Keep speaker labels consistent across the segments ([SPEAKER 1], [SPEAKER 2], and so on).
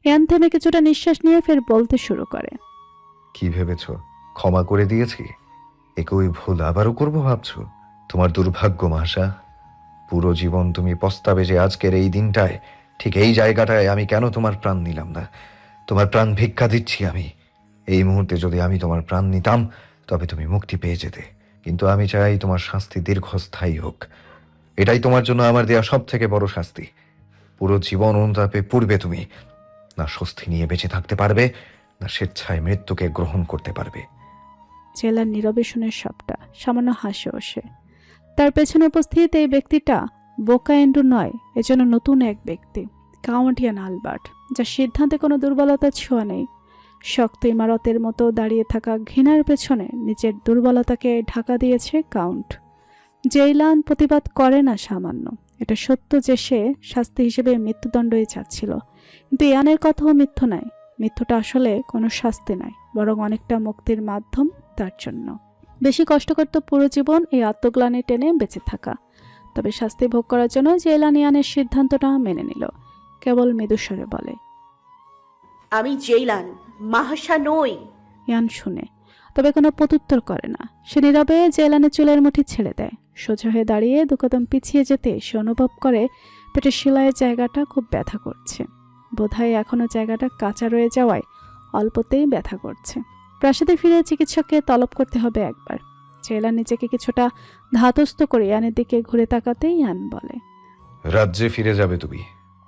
[SPEAKER 1] ইয়ান থেমে কিছুটা নিঃশ্বাস নিয়ে ফের বলতে শুরু করে।
[SPEAKER 2] কি ভেবেছ ক্ষমা করে দিয়েছি? একই ভুল আবারও করবো ভাবছো? তোমার দুর্ভাগ্য মাসা। পুরো জীবন তুমি পস্তাবে যে আজকের এই দিনটায়, ঠিক এই জায়গাটায় আমি কেন তোমার প্রাণ নিলাম না। তোমার প্রাণ ভিক্ষা দিচ্ছি আমি। এই মুহূর্তে যদি আমি তোমার প্রাণ নিতাম তবে তুমি মুক্তি পেয়ে যেতে, কিন্তু আমি চাই তোমার শাস্তি দীর্ঘস্থায়ী হোক। এটাই তোমার জন্য আমার দেয়া সব থেকে বড় শাস্তি। পুরো জীবন অনুতাপে পূর্বে তুমি না স্বস্তি নিয়ে বেঁচে থাকতে পারবে, না স্বেচ্ছায় মৃত্যুকে গ্রহণ করতে পারবে।
[SPEAKER 1] জেলার নীরবে শুনে সবটা সামান্য হাসে সে। তার পেছনে উপস্থিত এই ব্যক্তিটা বোকা এন্ডু নয়, এজন্য নতুন এক ব্যক্তি, কাউন্ট ইয়ান আলবার্ট, যার সিদ্ধান্তে কোনো দুর্বলতা ছোঁয়া নেই। শক্ত ইমারতের মতো দাঁড়িয়ে থাকা ঘৃণার পেছনে নিজের দুর্বলতাকে ঢাকা দিয়েছে কাউন্ট। জেইলান প্রতিবাদ করে না সামান্য। এটা সত্য যে সে শাস্তি হিসেবে মৃত্যুদণ্ডই চাচ্ছিল, কিন্তু ইয়ানের কথাও মিথ্য নয়। মৃত্যুটা আসলে কোনো শাস্তি নয়, বরং অনেকটা মুক্তির মাধ্যম তার জন্য। বেশি কষ্ট করত পুরো জীবন এই আত্মগ্লানি টেনে বেঁচে থাকা। তবে শাস্তি ভোগ করার জন্য জেইলান ইয়ানের সিদ্ধান্তটা মেনে নিল। কেবল মৃদুস্বরে বলে,
[SPEAKER 3] আমি জেইলান, মাহাশা নই।
[SPEAKER 1] ইয়ান শুনে তবে কোনো প্রত্যুত্তর করে না। সে নীরবে জেলানের চুলের মুঠি ছেড়ে দেয়। সোজা হয়ে দাঁড়িয়ে দুকদম পিছিয়ে যেতে সে অনুভব করে পেটের সেলাইয়ের জায়গাটা খুব ব্যথা করছে। বোধহয় এখনও জায়গাটা কাঁচা রয়ে যাওয়ায় অল্পতেই ব্যথা করছে। প্রাসাদে ফিরে চিকিৎসককে তলব করতে হবে একবার। জেলান নিজেকে কিছুটা ধাতস্থ করে ইয়ানের দিকে ঘুরে তাকাতেই ইয়ান বলে,
[SPEAKER 2] রাজ্যে ফিরে যাবে তুমি।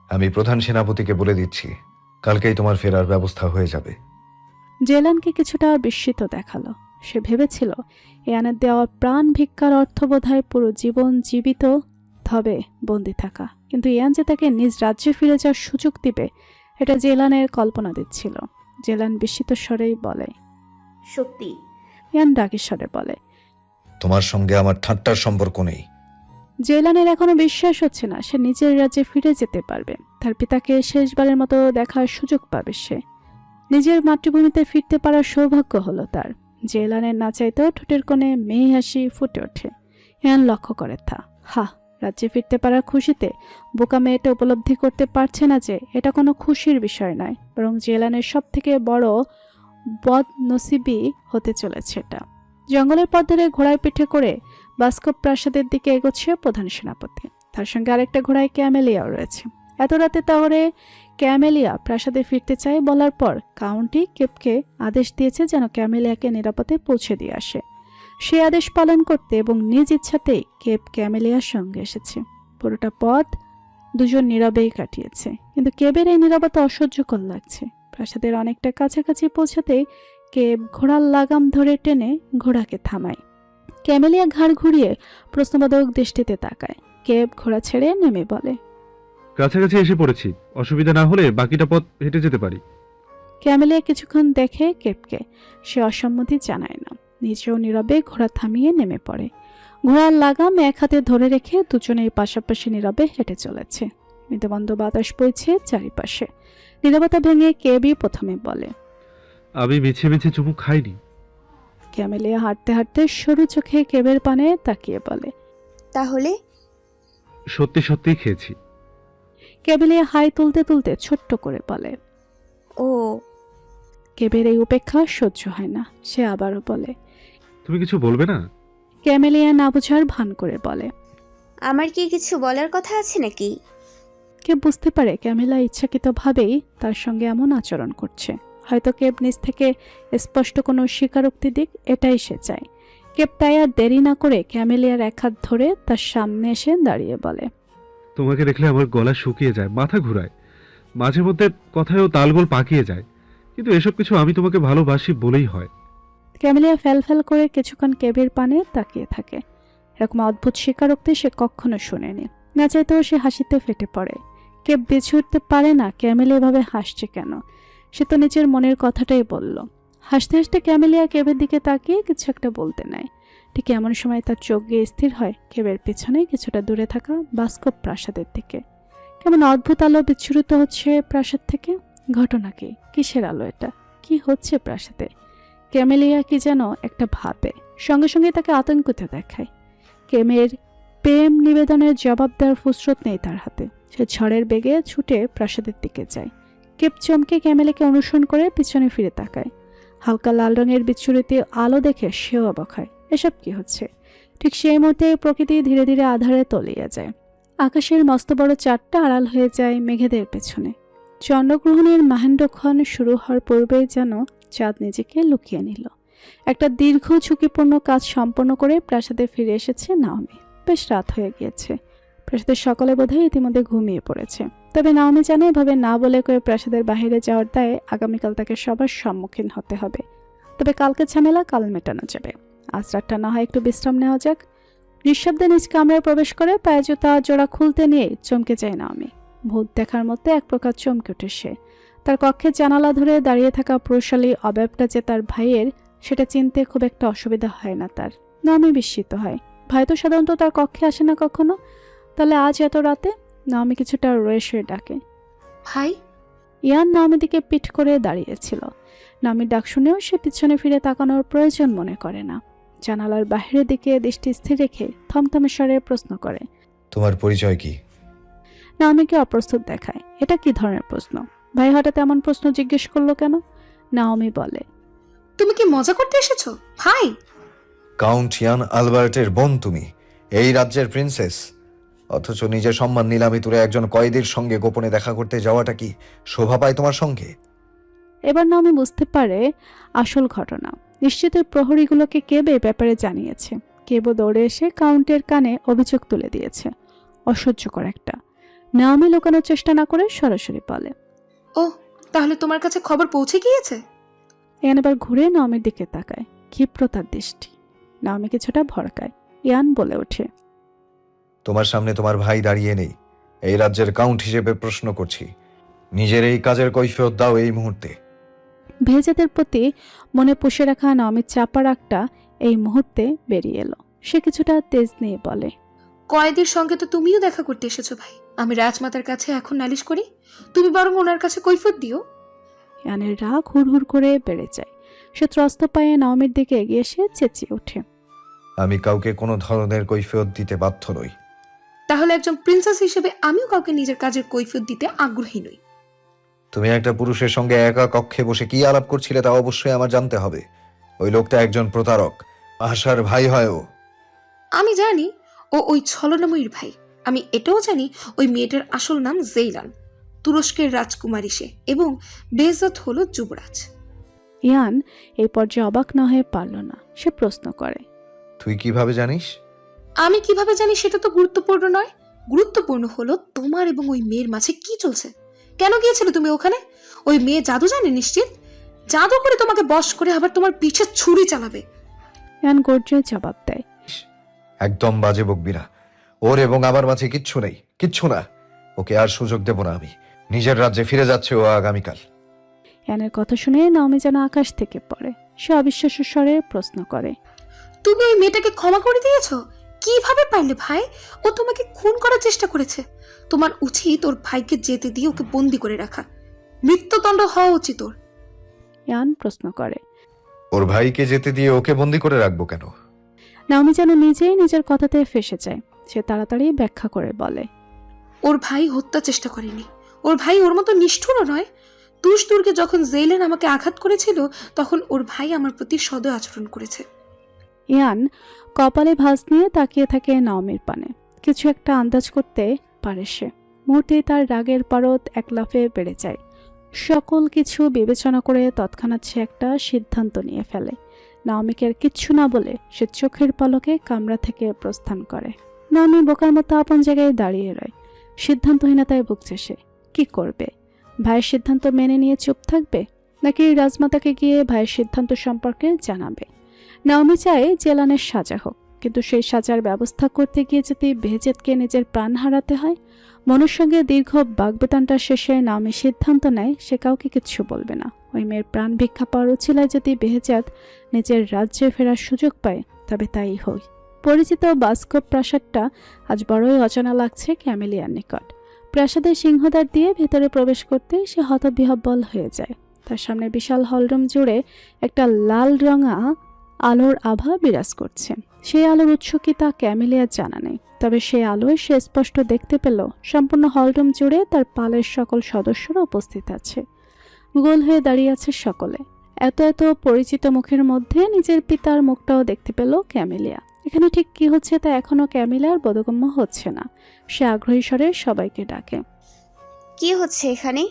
[SPEAKER 2] আমি প্রধান সেনাপতিকে বলে দিচ্ছি, কালকেই তোমার ফেরার ব্যবস্থা হয়ে যাবে।
[SPEAKER 1] জেলানকে কিছুটা বিস্মিত দেখালো। সে ভেবেছিল ইয়ানের দেওয়া প্রাণ ভিক্ষার অর্থ বোধহয় পুরো জীবন জীবিত হবে বন্দি থাকা, কিন্তু ইয়ান যে তাকে নিজ রাজ্যে ফিরে যাওয়ার সুযোগ দিবে এটা জেলানের কল্পনা দিচ্ছিল। জেলান বিস্মিত স্বরেই বলে,
[SPEAKER 3] সত্যি?
[SPEAKER 1] ইয়ান রাগের স্বরে বলে,
[SPEAKER 2] তোমার সঙ্গে আমার ঠাট্টার সম্পর্ক নেই।
[SPEAKER 1] জেলানের এখনো বিশ্বাস হচ্ছে না সে নিজের রাজ্যে ফিরে যেতে পারবে। তার পিতাকে শেষবারের মতো দেখার সুযোগ পাবে সে। নিজের মাতৃভূমিতে ফিরতে পারার সৌভাগ্য হলো তার। জেলানের না চাইতেও ঠোঁটের কোণে মেয়ে হাসি ফুটে ওঠে। ইয়ান লক্ষ্য করে তা। রাজ্যে ফিরতে পারার খুশিতে বোকা মেয়েটা উপলব্ধি করতে পারছে না যে এটা কোনো খুশির বিষয় নয়, বরং জেলানের সব থেকে বড় বদনসিবি হতে চলেছে এটা। জঙ্গলের পথ ধরে ঘোড়ায় পিঠে করে বাস্কপ প্রাসাদের দিকে এগোচ্ছে প্রধান সেনাপতি। তার সঙ্গে আরেকটা ঘোড়ায় ক্যামেলিয়াও রয়েছে। এত রাতে তাহলে ক্যামেলিয়া প্রাসাদে ফিরতে চায় বলার পর কাউন্টি কেপকে আদেশ দিয়েছে যেন ক্যামেলিয়াকে নিরাপদে পৌঁছে দিয়ে আসে। সে আদেশ পালন করতে এবং নিজ ইচ্ছাতেই কেপ ক্যামেলিয়ার সঙ্গে এসেছে। পুরোটা পথ দুজন নীরবেই কাটিয়েছে, কিন্তু কেবের এই নীরবতা অসহ্যকর লাগছে। প্রাসাদের অনেকটা কাছাকাছি পৌঁছাতেই কেব ঘোড়ার লাগাম ধরে টেনে ঘোড়াকে থামায়। ক্যামেলিয়া ঘাড় ঘুরিয়ে প্রশ্নবোধক দৃষ্টিতে তাকায়। কেব ঘোড়া ছেড়ে নেমে বলে,
[SPEAKER 4] কাছাকাছি এসে পড়েছি, অসুবিধা না হলে বাকিটা পথ হেঁটে যেতে পারি।
[SPEAKER 1] ক্যামেলিয়া কিছুক্ষণ দেখে কেপকে। সে অসম্মতি জানায় না। নিজেও নীরবে ঘোড়া থামিয়ে নেমে পড়ে। ঘোড়ার লাগাম এক হাতে ধরে রেখে দুজনেই পাশাপাশি নীরবে হেঁটে চলেছে। মৃদুমন্দ বাতাস বইছে চারিপাশে। নীরবতা ভেঙে কেবই প্রথমে বলে,
[SPEAKER 4] আমি মিছে মিছে চুমু খাইনি।
[SPEAKER 1] ক্যামেলিয়া হাঁটতে হাঁটতে সরু চোখে কেবের পানে তাকিয়ে বলে,
[SPEAKER 5] তাহলে?
[SPEAKER 4] সত্যি সত্যিই খেয়েছি।
[SPEAKER 1] ক্যামেলিয়া হাই তুলতে তুলতে ছোট্ট করে বলে।
[SPEAKER 5] ও,
[SPEAKER 1] কেবের এই উপেক্ষা সহ্য হয় না। সে আবারও বলে।
[SPEAKER 4] তুমি কিছু বলবে না?
[SPEAKER 1] ক্যামেলিয়া না বুঝার ভান করে বলে।
[SPEAKER 5] আমার কি কিছু বলার কথা আছে নাকি?
[SPEAKER 1] কেব বুঝতে পারে ক্যামেলা ইচ্ছাকৃতভাবেই তার সঙ্গে এমন আচরণ করছে। হয়তো কেব নিজ থেকে স্পষ্ট কোনো স্বীকারোক্তি দিক, এটাই সে চায়। কেব তাই আর দেরি না করে ক্যামেলিয়ার এক হাত ধরে তার সামনে এসে দাঁড়িয়ে বলে,
[SPEAKER 4] তোমাকে দেখলে আমার গলা শুকিয়ে যায়, মাথা ঘুরায়, মাঝে মধ্যে কথায়ও তালগোল পাকিয়ে যায়, কিন্তু এসব কিছু আমি তোমাকে ভালোবাসি বলেই হয়।
[SPEAKER 1] ক্যামেলিয়া ফ্যাল করে কিছুক্ষণ কেবের পানে তাকিয়ে থাকে। এরকম অদ্ভুত স্বীকারোক্তি সে কখনো শোনেনি। না চাইতেও সে হাসিতে ফেটে পড়ে। কেব বেছে উঠতে পারে না ক্যামেলিয়া এভাবে হাসছে কেন। সে তো নিজের মনের কথাটাই বলল। হাসতে হাসতে ক্যামেলিয়া কেবের দিকে তাকিয়ে কিছু একটা বলতে নেয়। ঠিক এমন সময় তার চোখ গিয়ে স্থির হয় কেবের পেছনে কিছুটা দূরে থাকা বাস্কপ প্রাসাদের দিকে। কেমন অদ্ভুত আলো বিচ্ছুরিত হচ্ছে প্রাসাদ থেকে। ঘটনা কি? কিসের আলো এটা? কি হচ্ছে প্রাসাদে? ক্যামেলিয়া কি যেন একটা ভাবে, সঙ্গে সঙ্গে তাকে আতঙ্কিত দেখায়। কেমের প্রেম নিবেদনের জবাব দেওয়ার ফুসরত নেই তার হাতে। সে ঝড়ের বেগে ছুটে প্রাসাদের দিকে যায়। কেপ চমকে ক্যামেলিকে অনুসরণ করে পিছনে ফিরে তাকায়। হালকা লাল রঙের বিচ্ছুরিত আলো দেখে সেও অবাক হয়। এসব কি হচ্ছে? ঠিক সেই মুহূর্তে প্রকৃতি ধীরে ধীরে আধারে তলিয়ে যায়। আকাশের মস্ত বড় চাঁদটা আড়াল হয়ে যায় মেঘেদের পেছনে। চন্দ্রগ্রহণের মাহেন্দ্রক্ষণ শুরু হওয়ার পূর্বেই যেন চাঁদ নিজেকে লুকিয়ে নিল। একটা দীর্ঘ ঝুঁকিপূর্ণ কাজ সম্পন্ন করে প্রাসাদে ফিরে এসেছে নাওমি। বেশ রাত হয়ে গিয়েছে। প্রাসাদের সকলে বোধহয় ইতিমধ্যে ঘুমিয়ে পড়েছে। তবে নাওমি জানে এভাবে না বলে করে প্রাসাদের বাইরে যাওয়ার দায়ে আগামীকাল তাকে সবার সম্মুখীন হতে হবে। তবে কালকে ঝামেলা কাল মেটানো যাবে। আজ রাতটা না হয় একটু বিশ্রাম নেওয়া যাক। নিঃশব্দে নিজ কামরায় প্রবেশ করে পায়ে জুতা জোড়া খুলতে নিয়ে চমকে যায় নাওমি। ভূত দেখার মতো এক প্রকার চমকে ওঠে সে। তার কক্ষের জানালা ধরে দাঁড়িয়ে থাকা পুরুষালী অবয়বটা যে তার ভাইয়ের, সেটা চিনতে খুব একটা অসুবিধা হয় না তার। নাওমি বিস্মিত হয়। ভাই তো সাধারণত তার কক্ষে আসে না কখনো, তাহলে আজ এত রাতে? নাওমি কিছুটা রয়ে শুয়ে ডাকে,
[SPEAKER 6] ভাই।
[SPEAKER 1] ইয়ান নাওমির দিকে পিঠ করে দাঁড়িয়েছিল। নাওমির ডাক শুনেও সে পিছনে ফিরে তাকানোর প্রয়োজন মনে করে না। জানালার বাহিরের দিকে দৃষ্টি স্থির রেখে থমথমে স্বরে প্রশ্ন করে,
[SPEAKER 2] তোমার পরিচয় কি?
[SPEAKER 1] নাওমিকে অপ্রস্তুত দেখায়। এটা কি ধরনের প্রশ্ন? ভাই হঠাৎ এমন প্রশ্ন জিজ্ঞেস করলো কেন? নাওমি বলে,
[SPEAKER 6] তুমি কি মজা করতে এসেছো ভাই?
[SPEAKER 2] কাউন্ট ইয়ান আলবার্টের বোন তুমি, এই রাজ্যের প্রিন্সেস। অথচ নিজের সম্মান নিলামি তুলে একজন কয়েদির সঙ্গে গোপনে দেখা করতে যাওয়াটা কি শোভা পায় তোমার সঙ্গে?
[SPEAKER 1] এবার নাওমি বুঝতে পারে আসল ঘটনা। নিশ্চিত ওই প্রহরীগুলোকে কেবে ব্যাপারে জানিয়েছে। কেবো দৌড়ে এসে কাউন্টের কানে অভিযোগ তুলে দিয়েছে। অসহ্যকর একটা। নাওমি লুকানোর চেষ্টা না করে সরাসরি বলে,
[SPEAKER 6] ও, তাহলে তোমার কাছে খবর পৌঁছে গিয়েছে?
[SPEAKER 1] ইয়ান এবার ঘুরে নাওমির দিকে তাকায়। ক্ষিপ্রতার দৃষ্টি। নাওমি কিছুটা ভড়কায়। ইয়ান বলে ওঠে,
[SPEAKER 2] তোমার সামনে তোমার ভাই দাঁড়িয়ে নেই। এই রাজ্যের কাউন্ট হিসেবে প্রশ্ন করছি। নিজের এই কাজের কৈফিয়ত দাও এই মুহূর্তে।
[SPEAKER 1] ভেজাদের প্রতি মনে পুষে রাখা নাওমির চাপা রাগটা এই মুহূর্তে বেরিয়ে এলো। সে কিছুটা তেজ নিয়ে বলে,
[SPEAKER 6] কয়েদির সঙ্গে তো তুমিও দেখা করতে এসেছো ভাই। আমি রাজমাতার কাছে এখন নালিশ করি, তুমি বরং ওনার কাছে কৈফিয়ত দিও।
[SPEAKER 1] ইয়ানের রাগ হুড়হুড় করে বেড়ে যায়। সে ত্রস্ত পায়ে নাওমির দিকে এগিয়ে এসে চেঁচিয়ে ওঠে,
[SPEAKER 2] আমি কাউকে কোনো ধরনের কৈফিয়ত দিতে বাধ্য নই।
[SPEAKER 6] তাহলে একজন প্রিন্সেস হিসেবে আমিও কাউকে নিজের কাজের কৈফিয়ত দিতে আগ্রহী নই।
[SPEAKER 2] তুমি একটা পুরুষের সঙ্গে একা কক্ষে বসে কি আলাপ করছিলে তা অবশ্যই আমার জানতে হবে। ওই লোকটা একজন প্রতারক। আশার ভাই হয় ও।
[SPEAKER 6] আমি জানি ও ওই ছলনাময়ীর ভাই। আমি এটাও জানি ওই মেয়েটার আসল নাম জেইলান। তুরস্কের রাজকুমারী সে, এবং বেজত হলো যুবরাজ।
[SPEAKER 1] ইয়ান এই পর্যায়ে অবাক না হয়ে পারল না। সে প্রশ্ন করে,
[SPEAKER 2] তুই কিভাবে জানিস?
[SPEAKER 6] আমি কিভাবে জানি সেটা তো গুরুত্বপূর্ণ নয়। গুরুত্বপূর্ণ হলো তোমার এবং ওই মেয়ের মাঝে কি চলছে। কেন গিয়েছিলে তুমি ওখানে? ওই মেয়ে জাদু জানে নিশ্চিত। জাদু করে তোমাকে বশ করে আবার তোমার পিছে ছুরি চালাবে।
[SPEAKER 1] ইয়ান গর্জে জবাব দেয়,
[SPEAKER 2] একদম বাজে বকবি না। ওর এবং আমার মাঝে কিচ্ছু নেই, কিচ্ছু না। ওকে আর সুযোগ দেব না আমি। নিজের রাজ্যে ফিরে যাচ্ছে ও আগামীকাল।
[SPEAKER 1] ইয়ানের কথা শুনে নাওমি যেন আকাশ থেকে পড়ে। সে অবিশ্বাস্য স্বরে প্রশ্ন করে,
[SPEAKER 6] তুমি ওই মেয়েটাকে ক্ষমা করে দিয়েছো? কিভাবে পারলে ভাই? ও তোমাকে খুন করার চেষ্টা করেছে। তোমার উচিত ওর ভাইকে যেতে দিয়ে ওকে বন্দি করে রাখা। মৃত্যুদণ্ড হওয়া উচিত ওর।
[SPEAKER 1] ইয়ান প্রশ্ন করে,
[SPEAKER 2] ওর ভাইকে যেতে দিয়ে ওকে বন্দি করে রাখবো কেন?
[SPEAKER 1] নাওমি যেন নিজেই নিজের কথাতে ফেঁসে যায়। সে তাড়াতাড়ি ব্যাখ্যা করে বলে,
[SPEAKER 6] ওর ভাই হত্যা চেষ্টা করেনি। ওর ভাই ওর মতো নিষ্ঠুরও নয়। দুর্গে যখন জেইলেন আমাকে আঘাত করেছিল, তখন ওর ভাই আমার প্রতি সদয় আচরণ করেছে।
[SPEAKER 1] ইয়ান কপালে ভাঁজ নিয়ে তাকিয়ে থাকে নাওমির পানে। কিছু একটা আন্দাজ করতে পারে সে। মুহূর্তে তার রাগের পারদ এক লাফে বেড়ে যায়। সকল কিছু বিবেচনা করে তৎক্ষণাৎ সে একটা সিদ্ধান্ত নিয়ে ফেলে। নাওমিকে আর কিচ্ছু না বলে সে চোখের পলকে কামরা থেকে প্রস্থান করে। নাওমি বোকার মতো আপন জায়গায় দাঁড়িয়ে রয়। সিদ্ধান্তহীনতায় ভুগছে সে। কি করবে? ভাইয়ের সিদ্ধান্ত মেনে নিয়ে চুপ থাকবে, নাকি রাজমাতাকে গিয়ে ভাইয়ের সিদ্ধান্ত সম্পর্কে জানাবে? নাওমি চায় জেলানের সাজা হোক, কিন্তু সেই সাজার ব্যবস্থা করতে গিয়ে যদি বেহেজেতকে নিজের প্রাণ হারাতে হয়। মনের সঙ্গে দীর্ঘ বাগবেতানটা শেষে নাওমি সিদ্ধান্ত নেয় সে কাউকে কিচ্ছু বলবে না। ওই মেয়ের প্রাণ ভিক্ষা পাওয়ার উছিলায় যদি বেহেজাত নিজের রাজ্যে ফেরার সুযোগ পায়, তবে তাই হয়। পরিচিত বাস্কপ প্রাসাদটা আজ বড়ই অজানা লাগছে ক্যামেলিয়ার নিকট। প্রাসাদের সিংহদ্বার দিয়ে ভেতরে প্রবেশ করতে সে হতবিহ্বল হয়ে যায়। তার সামনে বিশাল হলরুম জুড়ে একটা লাল রঙা আলোর আভা বিরাজ করছে। সেই আলোর উৎস কি তা ক্যামেলিয়ার জানা নেই, তবে সেই আলোয় সে স্পষ্ট দেখতে পেল সম্পূর্ণ হলরুম জুড়ে তার পালের সকল সদস্যরা উপস্থিত আছে। গোল হয়ে দাঁড়িয়ে আছে সকলে। এত এত পরিচিত মুখের মধ্যে নিজের পিতার মুখটাও দেখতে পেল ক্যামেলিয়া। এখানে ঠিক কি হচ্ছে তা এখনো ক্যামেলিয়ার বোধগম্য হচ্ছে না। সে আগ্রহী স্বরে সবাইকে ডাকে।
[SPEAKER 5] কি হচ্ছে এখানে?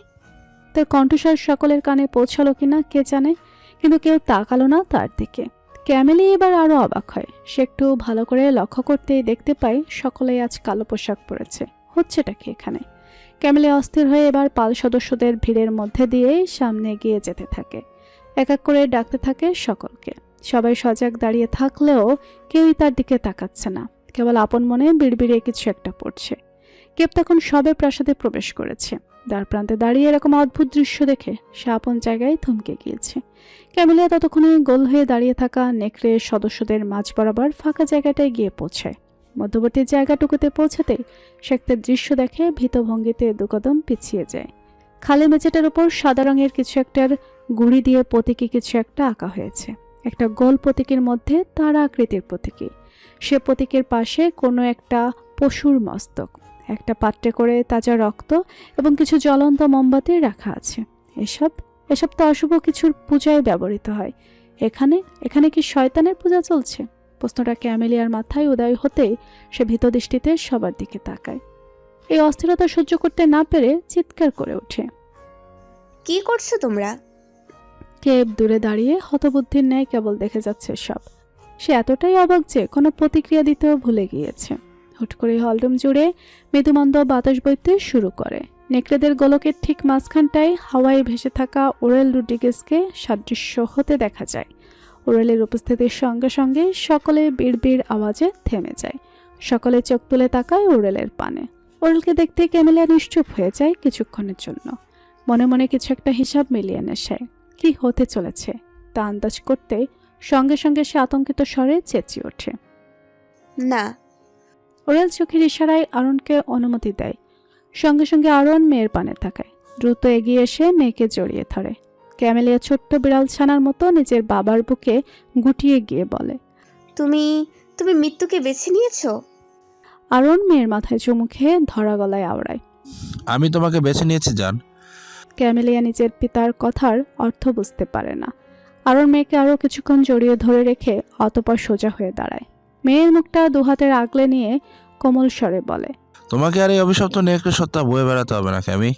[SPEAKER 1] তার কণ্ঠস্বর সকলের কানে পৌঁছালো কিনা কে জানে, কিন্তু কেউ তাকালো না তার দিকে। ক্যামেলি এবার আরো অবাক হয়। সে একটু ভালো করে লক্ষ্য করতেই দেখতে পায় সকলেই আজ কালো পোশাক পরেছে। হচ্ছেটা কি এখানে? ক্যামেলি অস্থির হয়ে এবার পাল সদস্যদের ভিড়ের মধ্যে দিয়েই সামনে এগিয়ে যেতে থাকে। এক এক করে ডাকতে থাকে সকলকে। সবাই সজাগ দাঁড়িয়ে থাকলেও কেউই তার দিকে তাকাচ্ছে না, কেবল আপন মনে বিড়বিড়িয়ে কিছু একটা পড়ছে। কেপ তখন সবে প্রাসাদে প্রবেশ করেছে। দ্বার প্রান্তে দাঁড়িয়ে এরকম অদ্ভুত দৃশ্য দেখে সে আপন জায়গায় থমকে গিয়েছে। ক্যামেলিয়া ততক্ষণে গোল হয়ে দাঁড়িয়ে থাকা নেকড়ে সদস্যদের মাঝ বরাবর ফাঁকা জায়গাটায় গিয়ে পৌঁছায়। মধ্যবর্তী জায়গাটুকুতে পৌঁছাতেই সে একটা দৃশ্য দেখে ভীত ভঙ্গিতে দুকদম পিছিয়ে যায়। খালি মেঝেটার উপর সাদা রঙের কিছু একটার গুঁড়ি দিয়ে প্রতীকী কিছু একটা আঁকা হয়েছে। একটা গোল প্রতীকের মধ্যে তারা আকৃতির প্রতীকী। সে প্রতীকের পাশে কোনো একটা পশুর মস্তক, একটা পাত্রে করে তাজা রক্ত এবং কিছু জ্বলন্ত মোমবাতি রাখা আছে। এসব তো অশুভ কিছুর পূজায় ব্যবহৃত হয়। এখানে কি শয়তানের পূজা চলছে? প্রশ্নটা ক্যামেলিয়ার মাথায় উদয় হতেই সে ভীত দৃষ্টিতে সবার দিকে তাকায়। এই অস্থিরতা সহ্য করতে না পেরে চিৎকার করে ওঠে।
[SPEAKER 5] কি করছো তোমরা?
[SPEAKER 1] কেব দূরে দাঁড়িয়ে হতবুদ্ধির ন্যায় কেবল দেখে যাচ্ছে সব। সে এতটাই অবাক যে কোনো প্রতিক্রিয়া দিতেও ভুলে গিয়েছে। হুট করে হলরুম জুড়ে মৃদুমন্দ বাতাস বইতে শুরু করে। নেকড়েদের গোলকের ঠিক মাঝখানটায় হাওয়ায় ভেসে থাকা ওরেল রুড্রিগেজকে সাদৃশ্য হতে দেখা যায়। ওরেলের উপস্থিতির সঙ্গে সঙ্গে সকলে বিড়বিড় আওয়াজে থেমে যায়। সকলে চোখ তুলে তাকায় ওরেলের পানে। ওরেলকে দেখতে ক্যামেলিয়া নিশ্চুপ হয়ে যায় কিছুক্ষণের জন্য। মনে মনে কিছু একটা হিসাব মিলিয়ে নেশে কি হতে চলেছে তা আন্দাজ করতে সঙ্গে সঙ্গে সে আতঙ্কিত স্বরে চেঁচিয়ে ওঠে,
[SPEAKER 5] না।
[SPEAKER 1] ওরেল চোখের ইশারায় আরনকে অনুমতি দেয়। সঙ্গে সঙ্গে আরন মেয়ের পানে তাকায়। দ্রুত এগিয়ে এসে মেয়েকে জড়িয়ে ধরে। ক্যামেলিয়া ছোট্ট বিড়াল ছানার মতো নিজের বাবার বুকে গুটিয়ে গিয়ে বলে,
[SPEAKER 5] তুমি তুমি মৃত্যুকে বেছে নিয়েছো?
[SPEAKER 1] আরন মেয়ের মাথায় চুমু খেয়ে ধরা গলায় আওড়ায়,
[SPEAKER 7] আমি তোমাকে বেছে নিয়েছি জান।
[SPEAKER 1] ক্যামেলিয়া নিজের পিতার কথার অর্থ বুঝতে পারে না। আরন মেয়েকে আরো কিছুক্ষণ জড়িয়ে ধরে রেখে অতঃপর সোজা হয়ে দাঁড়ায়। মেয়ের মুখটা দুহাতের আগলে নিয়ে কোমল স্বরে বলে,
[SPEAKER 7] তোমাকে আর এই অভিশপ্ত নেকড়ে সত্তা বয়ে বেড়াতে হবে না ক্যামি।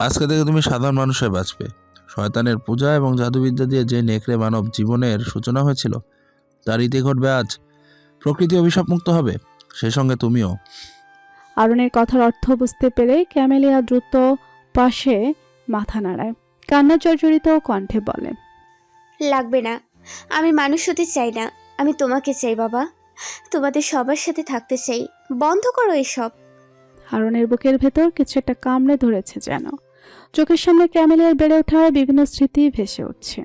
[SPEAKER 7] আজকে থেকে তুমি সাধারণ মানুষে বাঁচবে। শয়তানের পূজা এবং জাদুবিদ্যা দিয়ে যে নেকড়ে মানব জীবনের সূচনা হয়েছিল তার ইতি ঘটবে আজ। প্রকৃতি অভিশাপ মুক্ত হবে, সেই সঙ্গে তুমিও।
[SPEAKER 1] আরনের কথার অর্থ বুঝতে পেরে ক্যামেলিয়া দ্রুত পাশে মাথা নাড়ায়। কান্না জর্জরিত কণ্ঠে বলে,
[SPEAKER 5] লাগবে না। আমি মানুষ হতে চাই না, আমি তোমাকে চাই বাবা। তোমাদের সবার সাথে থাকতে চাই। বন্ধ করো এসব।
[SPEAKER 1] আরনের বুকের ভেতর কিছু একটা কামড়ে ধরেছে যেন। চোখের সামনে ক্যামেলিয়ার বেড়ে ওঠা বিভিন্ন স্মৃতি ভেসে উঠছে।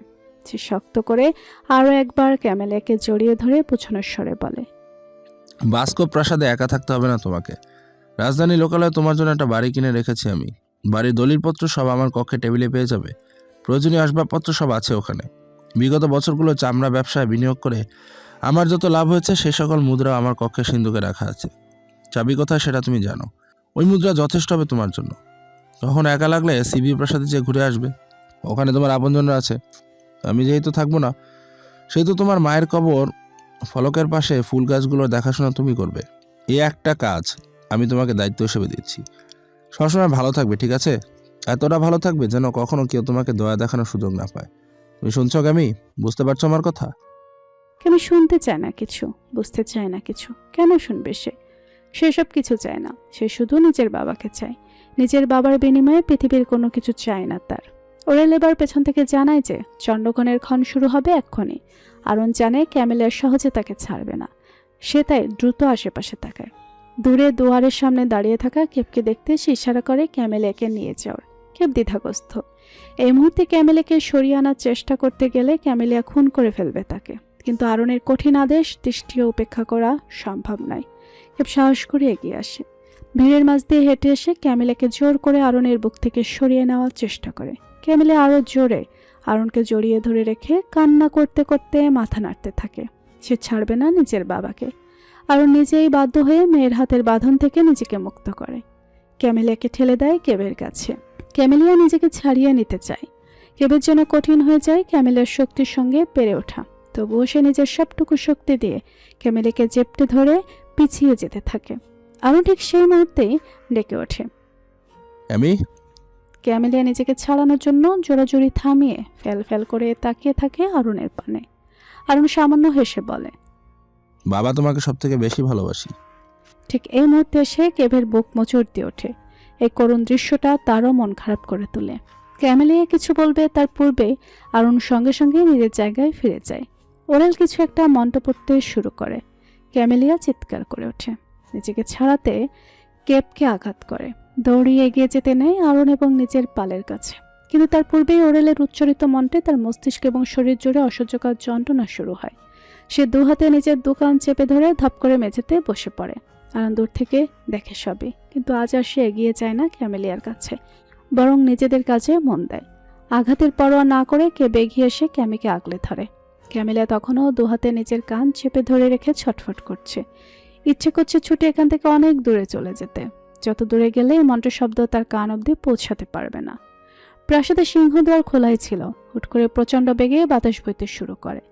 [SPEAKER 1] সে শক্ত করে আরো একবার ক্যামেলিয়াকে জড়িয়ে ধরে পুছনের স্বরে বলে,
[SPEAKER 7] বাস্কো প্রাসাদে একা থাকতে হবে না তোমাকে। রাজধানী লোকালয়ে তোমার জন্য একটা বাড়ি কিনে রেখেছি আমি। বাড়ির দলিলপত্র সব আমার কক্ষে টেবিলে পেয়ে যাবে। প্রয়োজনীয় আসবাবপত্র সব আছে ওখানে। বিগত বছরগুলো চামড়া ব্যবসায় বিনিয়োগ করে আমার যত লাভ হয়েছে সেই সকল মুদ্রা আমার কক্ষে সিন্ধুকে রাখা আছে। চাবি কোথায় সেটা তুমি জানো। ওই মুদ্রা যথেষ্ট হবে তোমার জন্য। তখন একা লাগলে সিবি প্রাসাদে যে ঘুরে আসবে, ওখানে তোমার আপনজনরা আছে। আমি যেহেতু থাকবো না, সেহেতু তোমার মায়ের কবর ফলকের পাশে ফুল গাছগুলোর দেখাশোনা তুমি করবে। এই একটা কাজ আমি তোমাকে দায়িত্ব হিসেবে দিচ্ছি। সবসময় ভালো থাকবে, ঠিক আছে? এতটা ভালো থাকবে যেন কখনো কেউ তোমাকে দয়া দেখানোর সুযোগ না পায়। তুমি শুনছো ক্যামি? বুঝতে পারছো আমার কথা?
[SPEAKER 1] আমি শুনতে চায় না কিছু, বুঝতে চায় না কিছু। কেন শুনবে সে? সেসব কিছু চায় না। সে শুধু নিজের বাবাকে চায়। নিজের বাবার বিনিময়ে পৃথিবীর কোনো কিছু চায় না তার। ওরেল এবার পেছন থেকে জানায় যে চন্দ্রক্ষণের ক্ষণ শুরু হবে এক্ষুনি। আরন জানে ক্যামেলিয়ার সহজে তাকে ছাড়বে না। সে তাই দ্রুত আশেপাশে তাকায়। দূরে দুয়ারের সামনে দাঁড়িয়ে থাকা কেপকে দেখতে সে ইশারা করে ক্যামেলিয়াকে নিয়ে যাওয়ার। কেপ দ্বিধাগ্রস্ত। এই মুহূর্তে ক্যামেলিয়াকে সরিয়ে আনার চেষ্টা করতে গেলে ক্যামেলিয়া খুন করে ফেলবে তাকে। কিন্তু আরনের কঠিন আদেশ দৃষ্টিও উপেক্ষা করা সম্ভব নয়। কেপ সাহস করে এগিয়ে আসে। ভিড়ের মাঝ দিয়ে হেঁটে এসে ক্যামেলিয়াকে জোর করে আরনের বুক থেকে সরিয়ে নেওয়ার চেষ্টা করে। ক্যামেলিয়া আরো জোরে আরনকে জড়িয়ে ধরে রেখে কান্না করতে করতে মাথা নাড়তে থাকে। সে ছাড়বে না নিজের বাবাকে। আর নিজেই বাধ্য হয়ে মেয়ের হাতের বাঁধন থেকে নিজেকে মুক্ত করে। ক্যামেলিয়াকে ঠেলে দেয় কেবের কাছে। ক্যামেলিয়া নিজেকে ছাড়িয়ে নিতে চায়। কেবের জন্য কঠিন হয়ে যায় ক্যামেলিয়ার শক্তির সঙ্গে পেরে ওঠা। তবুও সে নিজের সবটুকু শক্তি দিয়ে ক্যামেলিয়াকে চেপটে ধরে পিছিয়ে যেতে থাকে। আরও ঠিক সেই মুহূর্তেই ডেকে ওঠে।
[SPEAKER 7] আমি
[SPEAKER 1] ক্যামেলিয়া নিজেকে ছাড়ানোর জন্য জোরাজুরি থামিয়ে ফেল করে তাকিয়ে থাকে অরুণের পানে। অরুণ সামান্য হেসে বলে,
[SPEAKER 7] বাবা তোমাকে সব থেকে বেশি ভালোবাসি।
[SPEAKER 1] ঠিক এই মুহূর্তে এসে কেবের বুক মোচড় দিয়ে ওঠে। এই করুণ দৃশ্যটা তারও মন খারাপ করে তোলে। ক্যামেলিয়া কিছু বলবে তার পূর্বে অরুণ সঙ্গে সঙ্গে নিজের জায়গায় ফিরে যায়। ওরাল কিছু একটা মন্ত্র পড়তে শুরু করে। ক্যামেলিয়া চিৎকার করে ওঠে। নিজেকে ছাড়াতে কেবকে আঘাত করে। দৌড়িয়ে এগিয়ে যেতে নেয় অরুণ এবং নিজের পালের কাছে। কিন্তু তার পূর্বেই ওরেলের উচ্চারিত মন্ত্রে তার মস্তিষ্ক এবং শরীর জুড়ে অসহ্যকর যন্ত্রণা শুরু হয়। সে দুহাতে নিজের দোকান চেপে ধরে ধপ করে মেঝেতে বসে পড়ে। অরুণ দূর থেকে দেখে সবই, কিন্তু আজ আর সে এগিয়ে যায় না ক্যামেলিয়ার কাছে, বরং নিজেদের কাজে মন দেয়। আঘাতের পরোয়া না করে কেব এগিয়ে এসে ক্যামিকে আগলে ধরে। ক্যামেলিয়া তখনও দুহাতে নিজের কান চেপে ধরে রেখে ছটফট করছে। ইচ্ছে করছে ছুটে এখান থেকে অনেক দূরে চলে যেতে। যত দূরে গেলে এই মন্ত্র শব্দ তার কান অবধি পৌঁছাতে পারবে না। প্রাসাদের সিংহদ্বার খোলাই ছিল। হুট করে প্রচণ্ড বেগে বাতাস বইতে শুরু করে।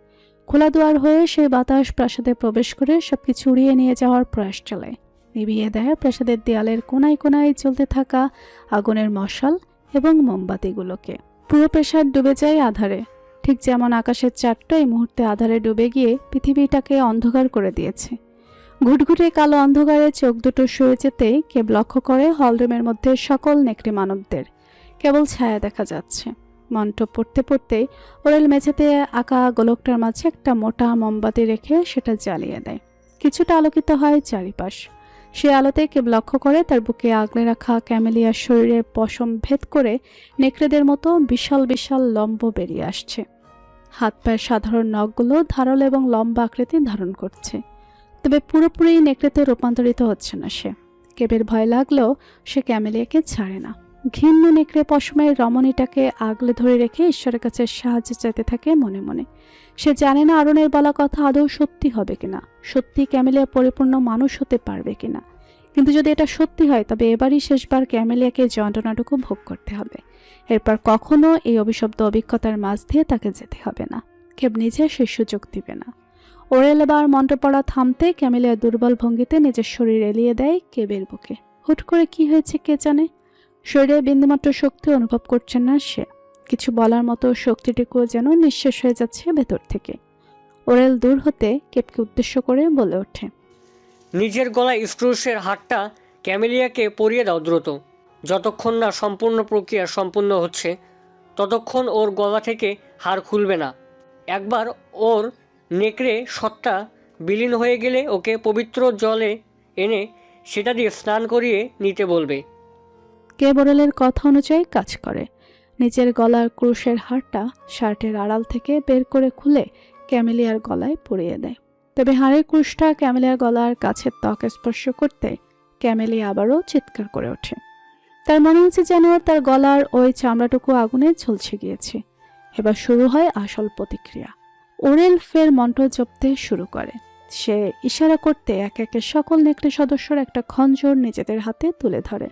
[SPEAKER 1] খোলা দুয়ার হয়ে সেই বাতাস প্রাসাদে প্রবেশ করে সবকিছু উড়িয়ে নিয়ে যাওয়ার প্রয়াস চালায়। নিভিয়ে দেয় প্রাসাদের দেয়ালের কোনায় কোনায় চলতে থাকা আগুনের মশাল এবং মোমবাতিগুলোকে। পুরো প্রাসাদ ডুবে যায় আধারে। ঠিক যেমন আকাশের চাঁদটা এই মুহূর্তে আধারে ডুবে গিয়ে পৃথিবীটাকে অন্ধকার করে দিয়েছে। ঘুটঘুটে কালো অন্ধকারে চোখ দুটো শুয়ে যেতেই কেব লক্ষ্য করে হলরুমের মধ্যে সকল নেকড়ে মানবদের কেবল ছায়া দেখা যাচ্ছে। মন্ত্র পড়তে পড়তে ওরেল মেঝেতে আঁকা গোলকটার মাঝে একটা মোটা মোমবাতি রেখে সেটা জ্বালিয়ে দেয়। কিছুটা আলোকিত হয় চারিপাশ। সে আলোতে কেব লক্ষ্য করে তার বুকে আগলে রাখা ক্যামেলিয়ার শরীরে পশম ভেদ করে নেকড়েদের মতো বিশাল বিশাল লম্ব বেরিয়ে আসছে। হাত পায়ের সাধারণ নখগুলো ধারালো এবং লম্বা আকৃতি ধারণ করছে। তবে পুরোপুরি নেকড়েতে রূপান্তরিত হচ্ছে না সে। কেবের ভয় লাগলেও সে ক্যামেলিয়াকে ছাড়ে না। ঘৃণ্য নেকড়ে পশমের রমণীটাকে আগলে ধরে রেখে ঈশ্বরের কাছে সাহায্য চাইতে থাকে মনে মনে। সে জানে না অরুণের বলা কথা আদৌ সত্যি হবে কিনা, সত্যি ক্যামেলিয়া পরিপূর্ণ মানুষ হতে পারবে কিনা। কিন্তু যদি এটা সত্যি হয় তবে এবারই শেষবার ক্যামেলিয়াকে যন্ত্রণাটুকু ভোগ করতে হবে। এরপর কখনো এই অভিশপ্ত অভিজ্ঞতার মাঝ দিয়ে তাকে যেতে হবে না। কেব নিজে সে সুযোগ দিবে না। ওরেল এবার মন্ত্র পড়া থামতে ক্যামেলিয়া দুর্বল ভঙ্গিতে নিজের শরীর এলিয়ে দেয় কেবের বুকে। হুট করে কি হয়েছে কে জানে। শরীরে বিন্দুমাত্র শক্তি অনুভব করছে না সে। কিছু বলার মতো শক্তিটুকুও যেন নিঃশেষ হয়ে যাচ্ছে ভেতর থেকে। ওরেল দূর হতে কেবকে উদ্দেশ্য করে বলে ওঠে,
[SPEAKER 8] নিজের গলায় স্ক্রুশের হারটা ক্যামেলিয়াকে পরিয়ে দাও দ্রুত। যতক্ষণ না সম্পূর্ণ প্রক্রিয়া সম্পূর্ণ হচ্ছে ততক্ষণ ওর গলা থেকে হার খুলবে না। একবার ওর নেকড়ে সত্তা বিলীন হয়ে গেলে ওকে পবিত্র জলে এনে সেটা দিয়ে স্নান করিয়ে নিতে বলবে।
[SPEAKER 1] কেব ওরেলের কথা অনুযায়ী কাজ করে। নিজের গলার ক্রুশের হারটা শার্টের আড়াল থেকে বের করে খুলে ক্যামেলিয়ার গলায় পরিয়ে দেয়। তবে হাড়ের ক্রুশটা ক্যামেলিয়ার গলার কাছের ত্বক স্পর্শ করতে ক্যামেলিয়া আবারও চিৎকার করে ওঠে। তার মনে হচ্ছে যেন তার গলার ওই চামড়াটুকু আগুনে ঝলসে গিয়েছে। এবার শুরু হয় আসল প্রতিক্রিয়া। ওরেল ফের মন্ত্র জপতে শুরু করে। সে ইশারা করতে একে একে সকল নেকড়ে সদস্যর একটা খঞ্জর নিজেদের হাতে তুলে ধরে।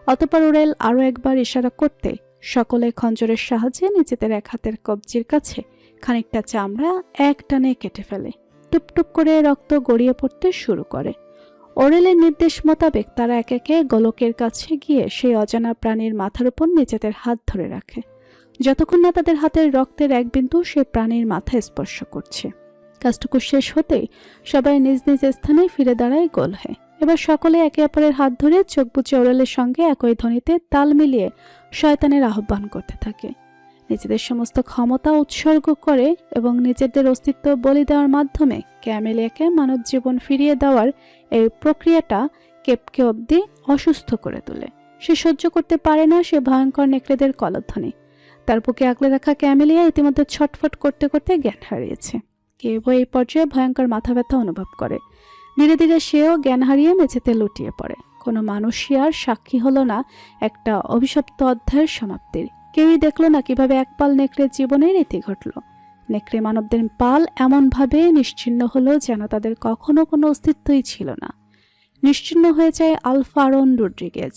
[SPEAKER 1] অতঃপর ওরেল আরও একবার ইশারা করতে সকলে খঞ্জরের সাহায্যে নিজেদের এক হাতের কবজির কাছে খানিকটা চামড়া এক টানে কেটে ফেলে। টুপটুপ করে রক্ত গড়িয়ে পড়তে শুরু করে। ওরেলের নির্দেশ মোতাবেক তারা একে একে গোলকের কাছে গিয়ে সেই অজানা প্রাণীর মাথার উপর নিজেদের হাত ধরে রাখে, যতক্ষণ না তাদের হাতের রক্তের এক বিন্দু সেই প্রাণীর মাথায় স্পর্শ করছে। কাজটুকু শেষ হতেই সবাই নিজ নিজ স্থানে ফিরে দাঁড়ায় গোল হয়ে। এবার সকলে একে অপরের হাত ধরে চোখ বুজে ওরেলের সঙ্গে একই ধ্বনিতে তাল মিলিয়ে শয়তানের আহ্বান করতে থাকে। নিজেদের সমস্ত ক্ষমতা উৎসর্গ করে এবং নিজেদের অস্তিত্ব বলি দেওয়ার মাধ্যমে ক্যামেলিয়াকে মানব জীবন ফিরিয়ে দেওয়ার এই প্রক্রিয়াটা কেবকে অবধি অসুস্থ করে তোলে। সে সহ্য করতে পারে না সে ভয়ঙ্কর নেকড়েদের কলধ্বনি। তার বুকে আগলে রাখা ক্যামেলিয়া ইতিমধ্যে ছটফট করতে করতে জ্ঞান হারিয়েছে। কেবও এই পর্যায়ে ভয়ঙ্কর মাথা ব্যথা অনুভব করে। ধীরে ধীরে সেও জ্ঞান হারিয়ে মেঝেতে লুটিয়ে পড়ে। কোনো মানুষই আর সাক্ষী হলো না একটা অভিশপ্ত অধ্যায়ের সমাপ্তির। কেউই দেখলো না কিভাবে একপাল নেকড়ের জীবনের ইতি ঘটল। নেকড়ে মানবদের পাল এমনভাবে নিশ্চিহ্ন হলো যেন তাদের কখনো কোনো অস্তিত্বই ছিল না। নিশ্চিহ্ন হয়ে যায় আলফারন রড্রিগেজ।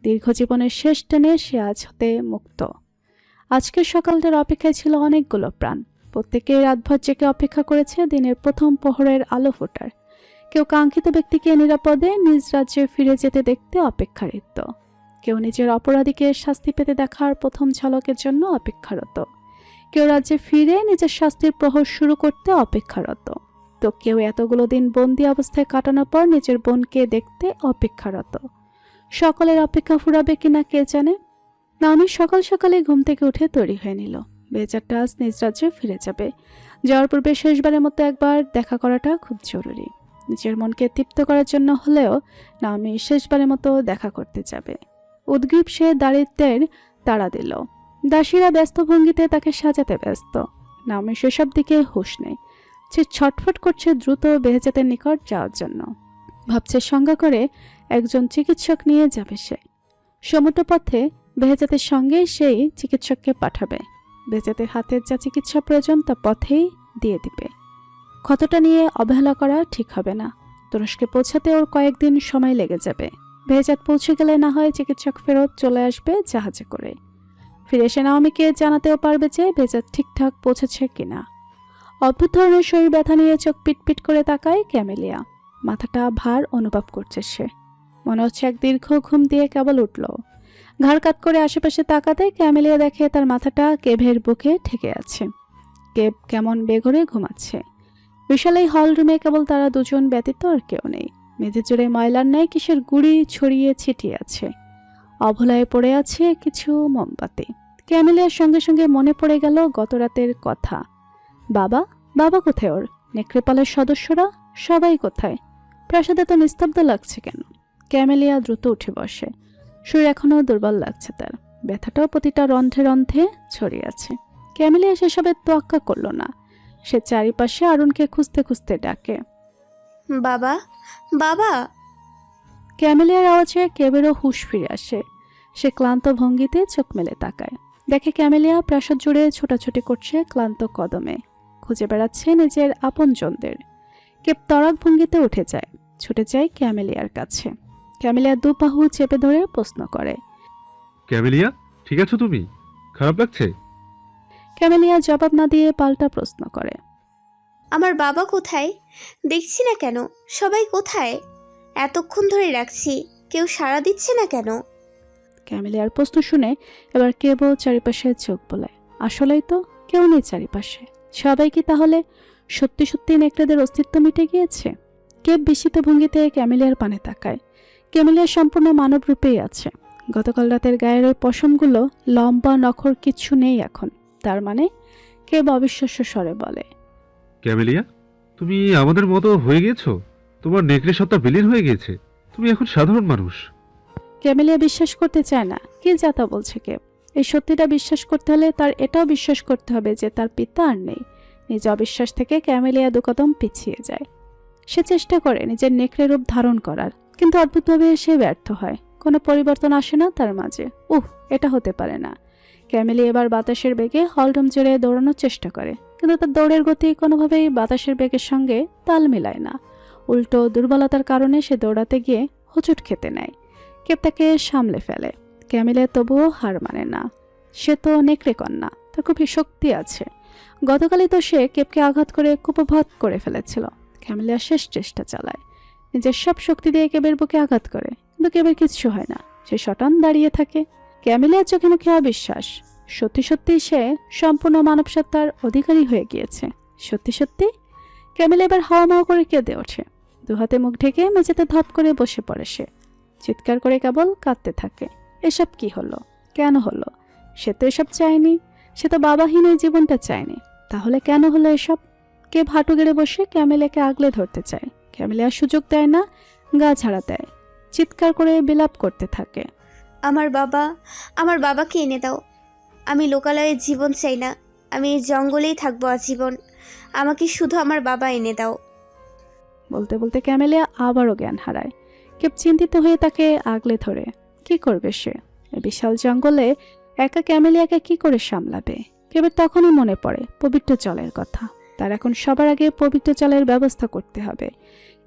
[SPEAKER 1] দীর্ঘ জীবনের শেষ টেনে সে আজ হতে মুক্ত। আজকের সকালটার অপেক্ষায় ছিল অনেকগুলো প্রাণ। প্রত্যেকেই রাতভর জেগে অপেক্ষা করেছে দিনের প্রথম প্রহরের আলো ফোটার। কেউ কাঙ্ক্ষিত ব্যক্তিকে নিরাপদে নিজ রাজ্যে ফিরে যেতে দেখতে অপেক্ষারত, কেউ নিজের অপরাধীকে শাস্তি পেতে দেখার প্রথম ঝলকের জন্য অপেক্ষারত, কেউ রাজ্যে ফিরে নিজের শাস্তির প্রহর শুরু করতে অপেক্ষারত, তো কেউ এতগুলো দিন বন্দি অবস্থায় কাটানোর পর নিজের বোনকে দেখতে অপেক্ষারত। সকলের অপেক্ষা ফুরাবে কিনা কে জানে। নাওমি সকাল সকালে ঘুম থেকে উঠে তৈরি হয়ে নিল। বেচারটা আজ নিজ রাজ্যে ফিরে যাবে। যাওয়ার পূর্বে শেষবারের মতো একবার দেখা করাটা খুব জরুরি। নিজের মনকে তৃপ্ত করার জন্য হলেও নাওমি শেষবারের মতো দেখা করতে যাবে। উদ্গ্রীব সে দারিদ্র্যের তাড়া দিল। দাসীরা ব্যস্ত ভঙ্গিতে তাকে সাজাতে ব্যস্ত। নাওমি সেসব দিকে হুঁশ নেই। সে ছটফট করছে দ্রুত বেহেজাতের নিকট যাওয়ার জন্য। ভাবছে সংজ্ঞা করে একজন চিকিৎসক নিয়ে যাবে সে। সমুদ্র পথে বেহেজাতের সঙ্গে সেই চিকিৎসককে পাঠাবে। বেহেজাতের হাতের যা চিকিৎসা প্রয়োজন তা পথেই দিয়ে দিবে। ক্ষতটা নিয়ে অবহেলা করা ঠিক হবে না। তুরস্কে পৌঁছাতে ওর কয়েকদিন সময় লেগে যাবে। বেহেজাত পৌঁছে গেলে না হয় চিকিৎসক ফেরত চলে আসবে জাহাজে করে। ফিরে এসে নাওমিকে জানাতেও পারবে যে বেহেজাত ঠিকঠাক পৌঁছেছে কিনা। অদ্ভুত ধরনের শরীর ব্যথা নিয়ে চোখ পিটপিট করে তাকায় ক্যামেলিয়া। মাথাটা ভার অনুভব করছে সে। মনে হচ্ছে এক দীর্ঘ ঘুম দিয়ে কেবল উঠল। ঘাড় কাত করে আশেপাশে তাকাতে ক্যামেলিয়া দেখে তার মাথাটা কেভের বুকে ঠেকে আছে। কেভ কেমন বেঘরে ঘুমাচ্ছে। বিশাল এই হল রুমে কেবল তারা দুজন ব্যতীত আর কেউ নেই। মেঝে জুড়ে ময়লার ন্যায় কিসের গুঁড়ি ছড়িয়ে ছিটিয়ে আছে। অভলায় পড়ে আছে কিছু মোমবাতি। ক্যামেলিয়ার সঙ্গে সঙ্গে মনে পড়ে গেল গত রাতের কথা। বাবা বাবা কোথায় ওর? নেকড়েপালের সদস্যরা সবাই কোথায়? প্রাসাদে তো নিস্তব্ধ লাগছে কেন? ক্যামেলিয়া দ্রুত উঠে বসে। শরীর এখনও দুর্বল লাগছে তার। ব্যথাটাও প্রতিটা রন্ধ্রে রন্ধ্রে ছড়িয়ে আছে। ক্যামেলিয়া সেসবের তোয়াক্কা করল না। সে চারিপাশে আরুণকে খুঁজতে খুঁজতে ডাকে,
[SPEAKER 5] বাবা বাবা।
[SPEAKER 1] ক্যামেলিয়ার আওয়াজে কেবেরও হুঁশ ফিরে আসে। সে ক্লান্ত ভঙ্গিতে চোখ মেলে তাকায়। দেখে ক্যামেলিয়া প্রাসাদ জুড়ে ছোটাছুটি করছে ক্লান্ত কদমে। খুঁজে বেড়াচ্ছে নিজের আপনজনদের। কেব তরাক ভঙ্গিতে উঠে যায়, ছুটে যায় ক্যামেলিয়ার কাছে। ক্যামেলিয়া দুপাহু চেপে ধরে প্রশ্ন করে,
[SPEAKER 4] ক্যামেলিয়া, ঠিক আছো তুমি? খারাপ লাগছে?
[SPEAKER 1] ক্যামেলিয়া জবাব না দিয়ে পাল্টা প্রশ্ন করে,
[SPEAKER 5] আমার বাবা কোথায়? দেখছি না কেন? সবাই কোথায়? এতক্ষণ ধরে রাখছি, কেউ সাড়া দিচ্ছে না কেন?
[SPEAKER 1] ক্যামেলিয়ার প্রশ্ন শুনে এবার কেবও চারিপাশে চোখ বোলায়। আসলেই তো কেউ নেই চারিপাশে। সবাই কি তাহলে সত্যি সত্যি নেকড়েদের অস্তিত্ব মিটে গিয়েছে? কেব বিস্মিত ভঙ্গিতে ক্যামেলিয়ার পানে তাকায়। ক্যামেলিয়া সম্পূর্ণ মানব রূপেই আছে। গতকাল রাতের গায়ের ওই পশমগুলো, লম্বা নখর কিচ্ছু নেই এখন। তার মানে কেব অবিশ্বাস্য স্বরে বলে,
[SPEAKER 4] ক্যামেলিয়া, তুমি আমাদের মতো হয়ে গেছো। তোমার নেকড়ে সত্তা বিলীন হয়ে গেছে। তুমি এখন সাধারণ মানুষ।
[SPEAKER 1] ক্যামেলিয়া বিশ্বাস করতে চায় না। কি যাতা বলছে কেব? এই সত্যিটা বিশ্বাস করতে হলে তার এটাও বিশ্বাস করতে হবে যে তার পিতা আর নেই। নিজ অবিশ্বাস থেকে ক্যামেলিয়া দুকদম পিছিয়ে যায়। সে চেষ্টা করে নিজের নেকড়ে রূপ ধারণ করার, কিন্তু অদ্ভুতভাবে সে ব্যর্থ হয়। কোনো পরিবর্তন আসে না তার মাঝে। এটা হতে পারে না। ক্যামেলি এবার বাতাসের বেগে হলরুম জুড়ে দৌড়ানোর চেষ্টা করে, কিন্তু তার দৌড়ের গতি কোনোভাবেই বাতাসের বেগের সঙ্গে তাল মিলায় না। উল্টো দুর্বলতার কারণে সে দৌড়াতে গিয়ে হোঁচট খেতে নেয়। কেব তাকে সামলে ফেলে। ক্যামেলিয়া তবুও হার মানে না। সে তো নেকড়ে কন্যা, তার খুবই শক্তি আছে। গতকালই তো সে কেবকে আঘাত করে কুপভাত করে ফেলেছিল। ক্যামেলিয়া শেষ চেষ্টা চালায়, নিজের সব শক্তি দিয়ে কেবের বুকে আঘাত করে, কিন্তু কেবের কিচ্ছু হয় না। সে শটান দাঁড়িয়ে থাকে। ক্যামেলিয়ার চোখে মুখে অবিশ্বাস। সত্যি সত্যি সে সম্পূর্ণ মানব সত্তার অধিকারী হয়ে গিয়েছে। সত্যি সত্যি। ক্যামেলিয়া এবার হাওয়া মাওয়া করে কেঁদে ওঠে। দুহাতে মুখ ঢেকে মেঝেতে ধপ করে বসে পড়ে সে। চিৎকার করে কেবল কাঁদতে থাকে। এসব কি হলো? কেন হলো? সে তো এসব চায়নি। সে তো বাবাহীন এই জীবনটা চায়নি। তাহলে কেন হলো এসব? কে হাঁটু গেড়ে বসে ক্যামেলিয়াকে আগলে ধরতে চায়। ক্যামেলিয়া সুযোগ দেয় না, গা ঝাড়া দেয়। চিৎকার করে বিলাপ করতে থাকে,
[SPEAKER 5] আমার বাবাকে এনে দাও। আমি লোকালয়ের জীবন চাই না। আমি এই জঙ্গলেই থাকবো আজীবন। আমাকে শুধু আমার বাবা এনে দাও।
[SPEAKER 1] বলতে বলতে ক্যামেলিয়া আবারও জ্ঞান হারায়। কেব চিন্তিত হয়ে তাকে আগলে ধরে। কি করবে সে? এই বিশাল জঙ্গলে একা ক্যামেলিয়াকে কি করে সামলাবে? কেবল তখনই মনে পড়ে পবিত্র জলের কথা। তার এখন সবার আগে পবিত্র জলের ব্যবস্থা করতে হবে।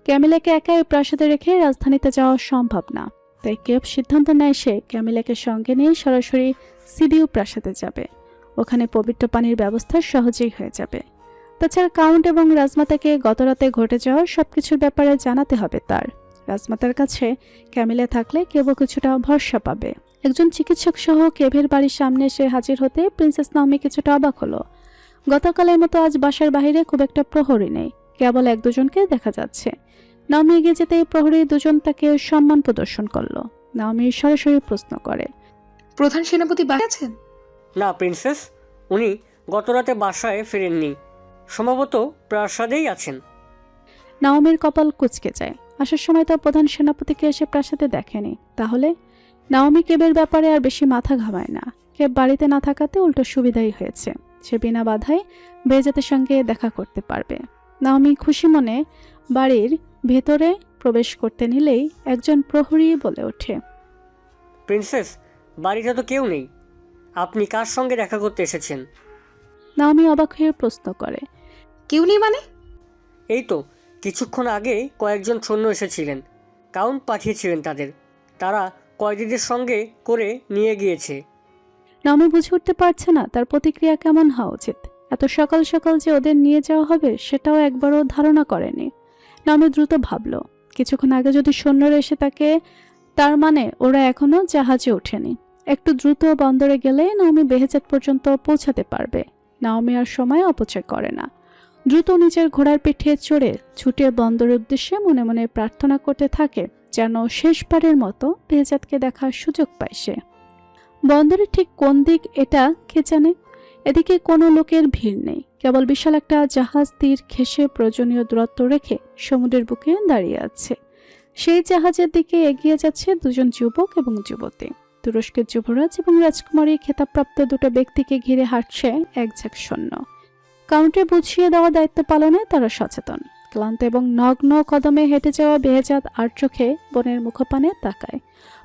[SPEAKER 1] ক্যামিলাকে একা ওই প্রাসাদে রেখে রাজধানীতে যাওয়া সম্ভব না। তাই কেব সিদ্ধান্ত নেয় সে ক্যামিলাকে সঙ্গে নিয়ে সরাসরি সিডিউ প্রাসাদে যাবে। ওখানে পবিত্র পানির ব্যবস্থা সহজেই হয়ে যাবে। তাছাড়া কাউন্ট এবং রাজমাতাকে গতরাতে ঘটে যাওয়ার সবকিছুর ব্যাপারে জানাতে হবে তার। রাজমাতার কাছে ক্যামিলা থাকলে কেবল কিছুটা ভরসা পাবে। একজন চিকিৎসক সহ কেভের বাড়ির সামনে এসে হাজির হতে প্রিন্সেস নাওমি কিছুটা অবাক হলো। গতকালের মতো আজ বাসার বাইরে খুব একটা প্রহরী নেই, কেবল এক দুজনকে দেখা যাচ্ছে। নাওমি এগিয়ে যেতেই প্রহরী দুজন তাকে সম্মান প্রদর্শন করলো। নাওমি সরাসরি প্রশ্ন করে,
[SPEAKER 6] প্রধান সেনাপতি বাড়ি আছেন?
[SPEAKER 8] না প্রিন্সেস, উনি গতরাতে বাসায় ফেরেননি, সম্ভবত প্রাসাদেই আছেন।
[SPEAKER 1] নাওমির কপাল কুঁচকে যায়। আসার সময় তো প্রধান সেনাপতিকে এসে প্রাসাদে দেখেনি। তাহলে নাওমি কেবের ব্যাপারে আর বেশি মাথা ঘামায় না। কেব বাড়িতে না থাকাতে উল্টো সুবিধাই হয়েছে। সে বিনা বাধায় বেহেজাতের সঙ্গে দেখা করতে পারবে। নাওমি খুশি মনে বাড়ির ভেতরে প্রবেশ করতে নিলেই একজন প্রহরী বলে ওঠে,
[SPEAKER 8] প্রিন্সেস, বাড়িতে তো কেউ নেই, আপনি কার সঙ্গে দেখা করতে এসেছেন?
[SPEAKER 1] নাওমি অবাক হয়ে প্রশ্ন করে,
[SPEAKER 6] কেউ নেই মানে?
[SPEAKER 8] এই তো কিছুক্ষণ আগে কয়েকজন সৈন্য এসেছিলেন, কাউন্ট পাঠিয়েছিলেন তাদের, তারা কয়েদিদের সঙ্গে করে নিয়ে গিয়েছে।
[SPEAKER 1] নাওমি বুঝে উঠতে পারছে না তার প্রতিক্রিয়া কেমন হওয়া উচিত। এত সকাল সকাল যে ওদের নিয়ে যাওয়া হবে সেটাও একবারও ধারণা করেনি। নাওমি দ্রুত ভাবল, কিছুক্ষণ আগে যদি সৈন্যরা এসে তাকে, তার মানে ওরা এখনো জাহাজে ওঠেনি। একটু দ্রুত বন্দরে গেলে নাওমি বেহেজাত পর্যন্ত পৌঁছাতে পারবে। নাওমি আর সময় অপচয় করে না। দ্রুত নিজের ঘোড়ার পিঠে চড়ে ছুটে বন্দরের উদ্দেশ্যে মনে মনে প্রার্থনা করতে থাকে যেন শেষবারের মতো বেহেজাতকে দেখার সুযোগ পায় সে। বন্দরের ঠিক কোন দিক এটা কে জানে। এদিকে কোনো লোকের ভিড় নেই, কেবল বিশাল একটা জাহাজ তীর ঘেঁষে প্রয়োজনীয় দূরত্ব রেখে সমুদ্রের বুকে দাঁড়িয়ে আছে। সেই জাহাজের দিকে এগিয়ে যাচ্ছে দুজন যুবক এবং যুবতী। তুরস্কের যুবরাজ এবং রাজকুমারী খেতাবপ্রাপ্ত দুটো ব্যক্তিকে ঘিরে হাঁটছে এক ঝাঁক সৈন্য। কাউন্টে বুঝিয়ে দেওয়া দায়িত্ব পালনে তারা সচেতন। ক্লান্ত এবং নগ্ন কদমে হেঁটে যাওয়া বেহেজাত আর চোখে বনের মুখপানে তাকায়।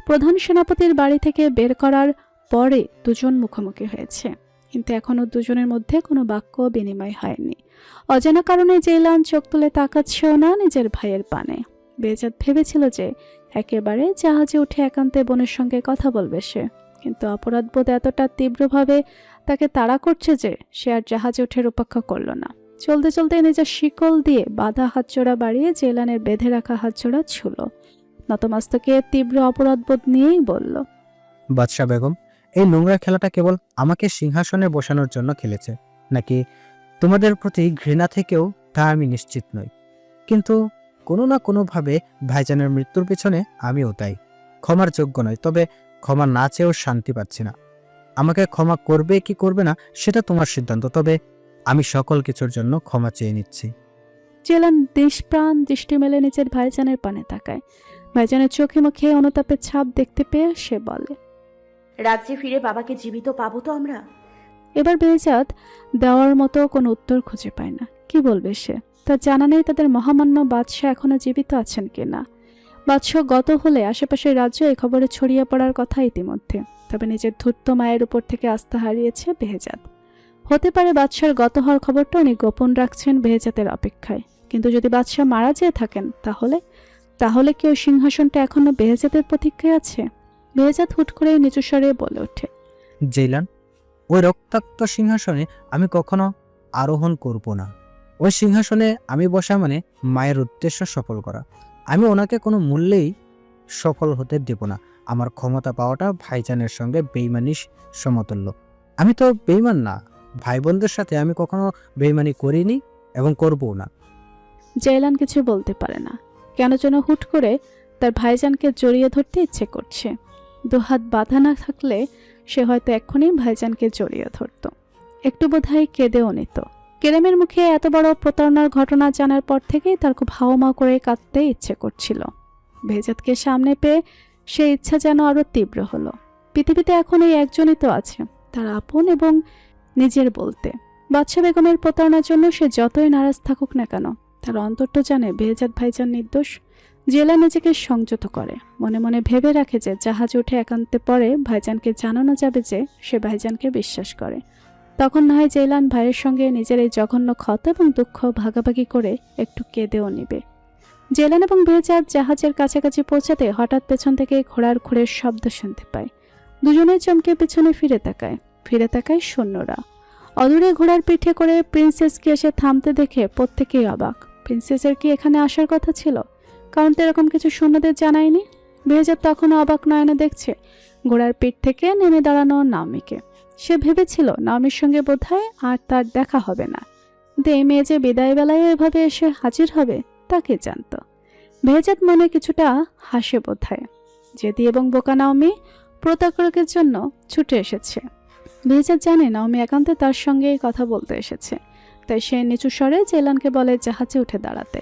[SPEAKER 1] প্রধান সেনাপতির বাড়ি থেকে বের করার পরে দুজন মুখোমুখি হয়েছে, কিন্তু এখনো দুজনের মধ্যে কোনো বাক্য বিনিময় হয়নি। অজানা কারণে জেলান চোখ তুলে তাকাচ্ছেও না নিজের ভাইয়ের পানে। বেহেজাত ভেবেছিল যে একেবারে জাহাজে উঠে একান্তে বোনের সঙ্গে কথা বলবে সে, কিন্তু অপরাধবোধ এতটা তীব্রভাবে তাকে তাড়া করছে যে সে আর জাহাজে ওঠার উপেক্ষা করল না। চলতে চলতে নিজের শিকল দিয়ে বাঁধা হাতজোড়া বাড়িয়ে জেলানের বেঁধে রাখা হাতজোড়া ছুল। নতমস্তকে তীব্র অপরাধবোধ নিয়েই বলল,
[SPEAKER 9] বাদশা বেগম, এই নোংরা খেলাটা কেবল আমাকে সিংহাসনে বসানোর জন্য খেলেছে, নাকি তোমাদের প্রতি ঘৃণা থেকেও তা আমি নিশ্চিত নই। কিন্তু কোনো না কোনোভাবে ভাইজানের মৃত্যুর পিছনে আমিও তাই। ক্ষমার যোগ্য নয়, তবে ক্ষমা না চেয়েও শান্তি পাচ্ছি না। আমাকে ক্ষমা করবে কি করবে না সেটা তোমার সিদ্ধান্ত, তবে আমি সকল কিছুর জন্য ক্ষমা চেয়ে নিচ্ছি।
[SPEAKER 1] জেলান দেশপ্রাণ দৃষ্টি মেলে নিজের ভাইজানের পানে তাকায়। ভাইজানের চোখে মুখে অনুতাপের ছাপ দেখতে পেয়ে সে বলে,
[SPEAKER 3] রাজ্যে ফিরে বাবাকে জীবিত পাবো তো আমরা?
[SPEAKER 1] এবার বেহেজাত দেওয়ার মতো কোনো উত্তর খুঁজে পায় না। কি বলবে সে? তার জানা নেই তাদের মহামান্য বাদশাহ এখনো জীবিত আছেন কিনা। বাদশাহ গত হলে আশেপাশের রাজ্য এই খবরে ছড়িয়ে পড়ার কথা ইতিমধ্যে। তবে নিজের ধূর্ত মায়ের উপর থেকে আস্থা হারিয়েছে বেহেজাত। হতে পারে বাদশার গত হওয়ার খবরটা উনি গোপন রাখছেন বেহেজাতের অপেক্ষায়। কিন্তু যদি বাদশাহ মারা যেয়ে থাকেন তাহলে কি ওই সিংহাসনটা এখনো বেহেজাতের প্রতীক্ষায় আছে? বেহেজাত হুট করে নিচু স্বরে বলে ওঠে,
[SPEAKER 9] জেলান, ওই রক্তাক্ত সিংহাসনে আমি কখনো আরোহণ করব না। ওই সিংহাসনে আমি বসা মানে মায়ের উদ্দেশ্য সফল করা। আমি ওনাকে কোনো মূল্যেই সফল হতে দেব না। আমার ক্ষমতা পাওয়াটা ভাইজানের সঙ্গে বেইমানির সমতুল্য। আমি তো বেইমান না, ভাই বোনদের সাথে আমি কখনো বেইমানি করিনি এবং করবও না।
[SPEAKER 1] জেলান কিছু বলতে পারে না। কেন যেন হুট করে তার ভাইজানকে জড়িয়ে ধরতে ইচ্ছে করছে। দুহাত বাঁধা না থাকলে সে হয়তো এক্ষুনি ভাইজানকে জড়িয়ে ধরত। একটু বোধহয় কেঁদেও নিত। কেরেমের মুখে এত বড় প্রতারণার ঘটনা জানার পর থেকেই তার খুব হাওমাও করে কাঁদতে ইচ্ছে করছিল। বেহেজাতকে সামনে পেয়ে সে ইচ্ছা যেন আরো তীব্র হলো। পৃথিবীতে এখন এই একজনই তো আছে, তার আপন এবং নিজের বলতে। বাদশা বেগমের প্রতারণার জন্য সে যতই নারাজ থাকুক না কেন, তার অন্তরটা জানে বেহেজাত ভাইজান নির্দোষ। জেলা নিজেকে সংযত করে, মনে মনে ভেবে রাখে যে জাহাজ উঠে একান্তে পরে ভাইজানকে জানানো যাবে যে সে ভাইজানকে বিশ্বাস করে। তখন না হয় জেলান ভাইয়ের সঙ্গে নিজের এই জঘন্য ক্ষত এবং দুঃখ ভাগাভাগি করে একটু কেঁদেও নিবে। জেলান এবং বেজাত জাহাজের কাছাকাছি পৌঁছাতে হঠাৎ পেছন থেকে ঘোড়ার খুঁড়ের শব্দ শুনতে পায়। দুজনে চমকে পেছনে ফিরে তাকায় সৈন্যরা। অদূরে ঘোড়ার পিঠে করে প্রিন্সেসকে এসে থামতে দেখে প্রত্যেকেই অবাক। প্রিন্সেসের কি এখানে আসার কথা ছিল? কারণ তো এরকম কিছু সৈন্যদের জানায়নি। বেজাত তখনও অবাক নয়নে দেখছে ঘোড়ার পিঠ থেকে নেমে দাঁড়ানো নাওমিকে। সে ভেবেছিল নাওমির সঙ্গে বোধহয় আর তার দেখা হবে না, কিন্তু এই মেয়ে যে বিদায় বেলায় এভাবে এসে হাজির হবে তা কে জানত। বেজাত মনে কিছুটা হাসে বোধহয়। জেদি এবং বোকা নাওমি প্রতারকের জন্য ছুটে এসেছে। বেজাত জানে নাওমি একান্তে তার সঙ্গে কথা বলতে এসেছে, তাই সে নিচু স্বরে জেলানকে বলে জাহাজে উঠে দাঁড়াতে।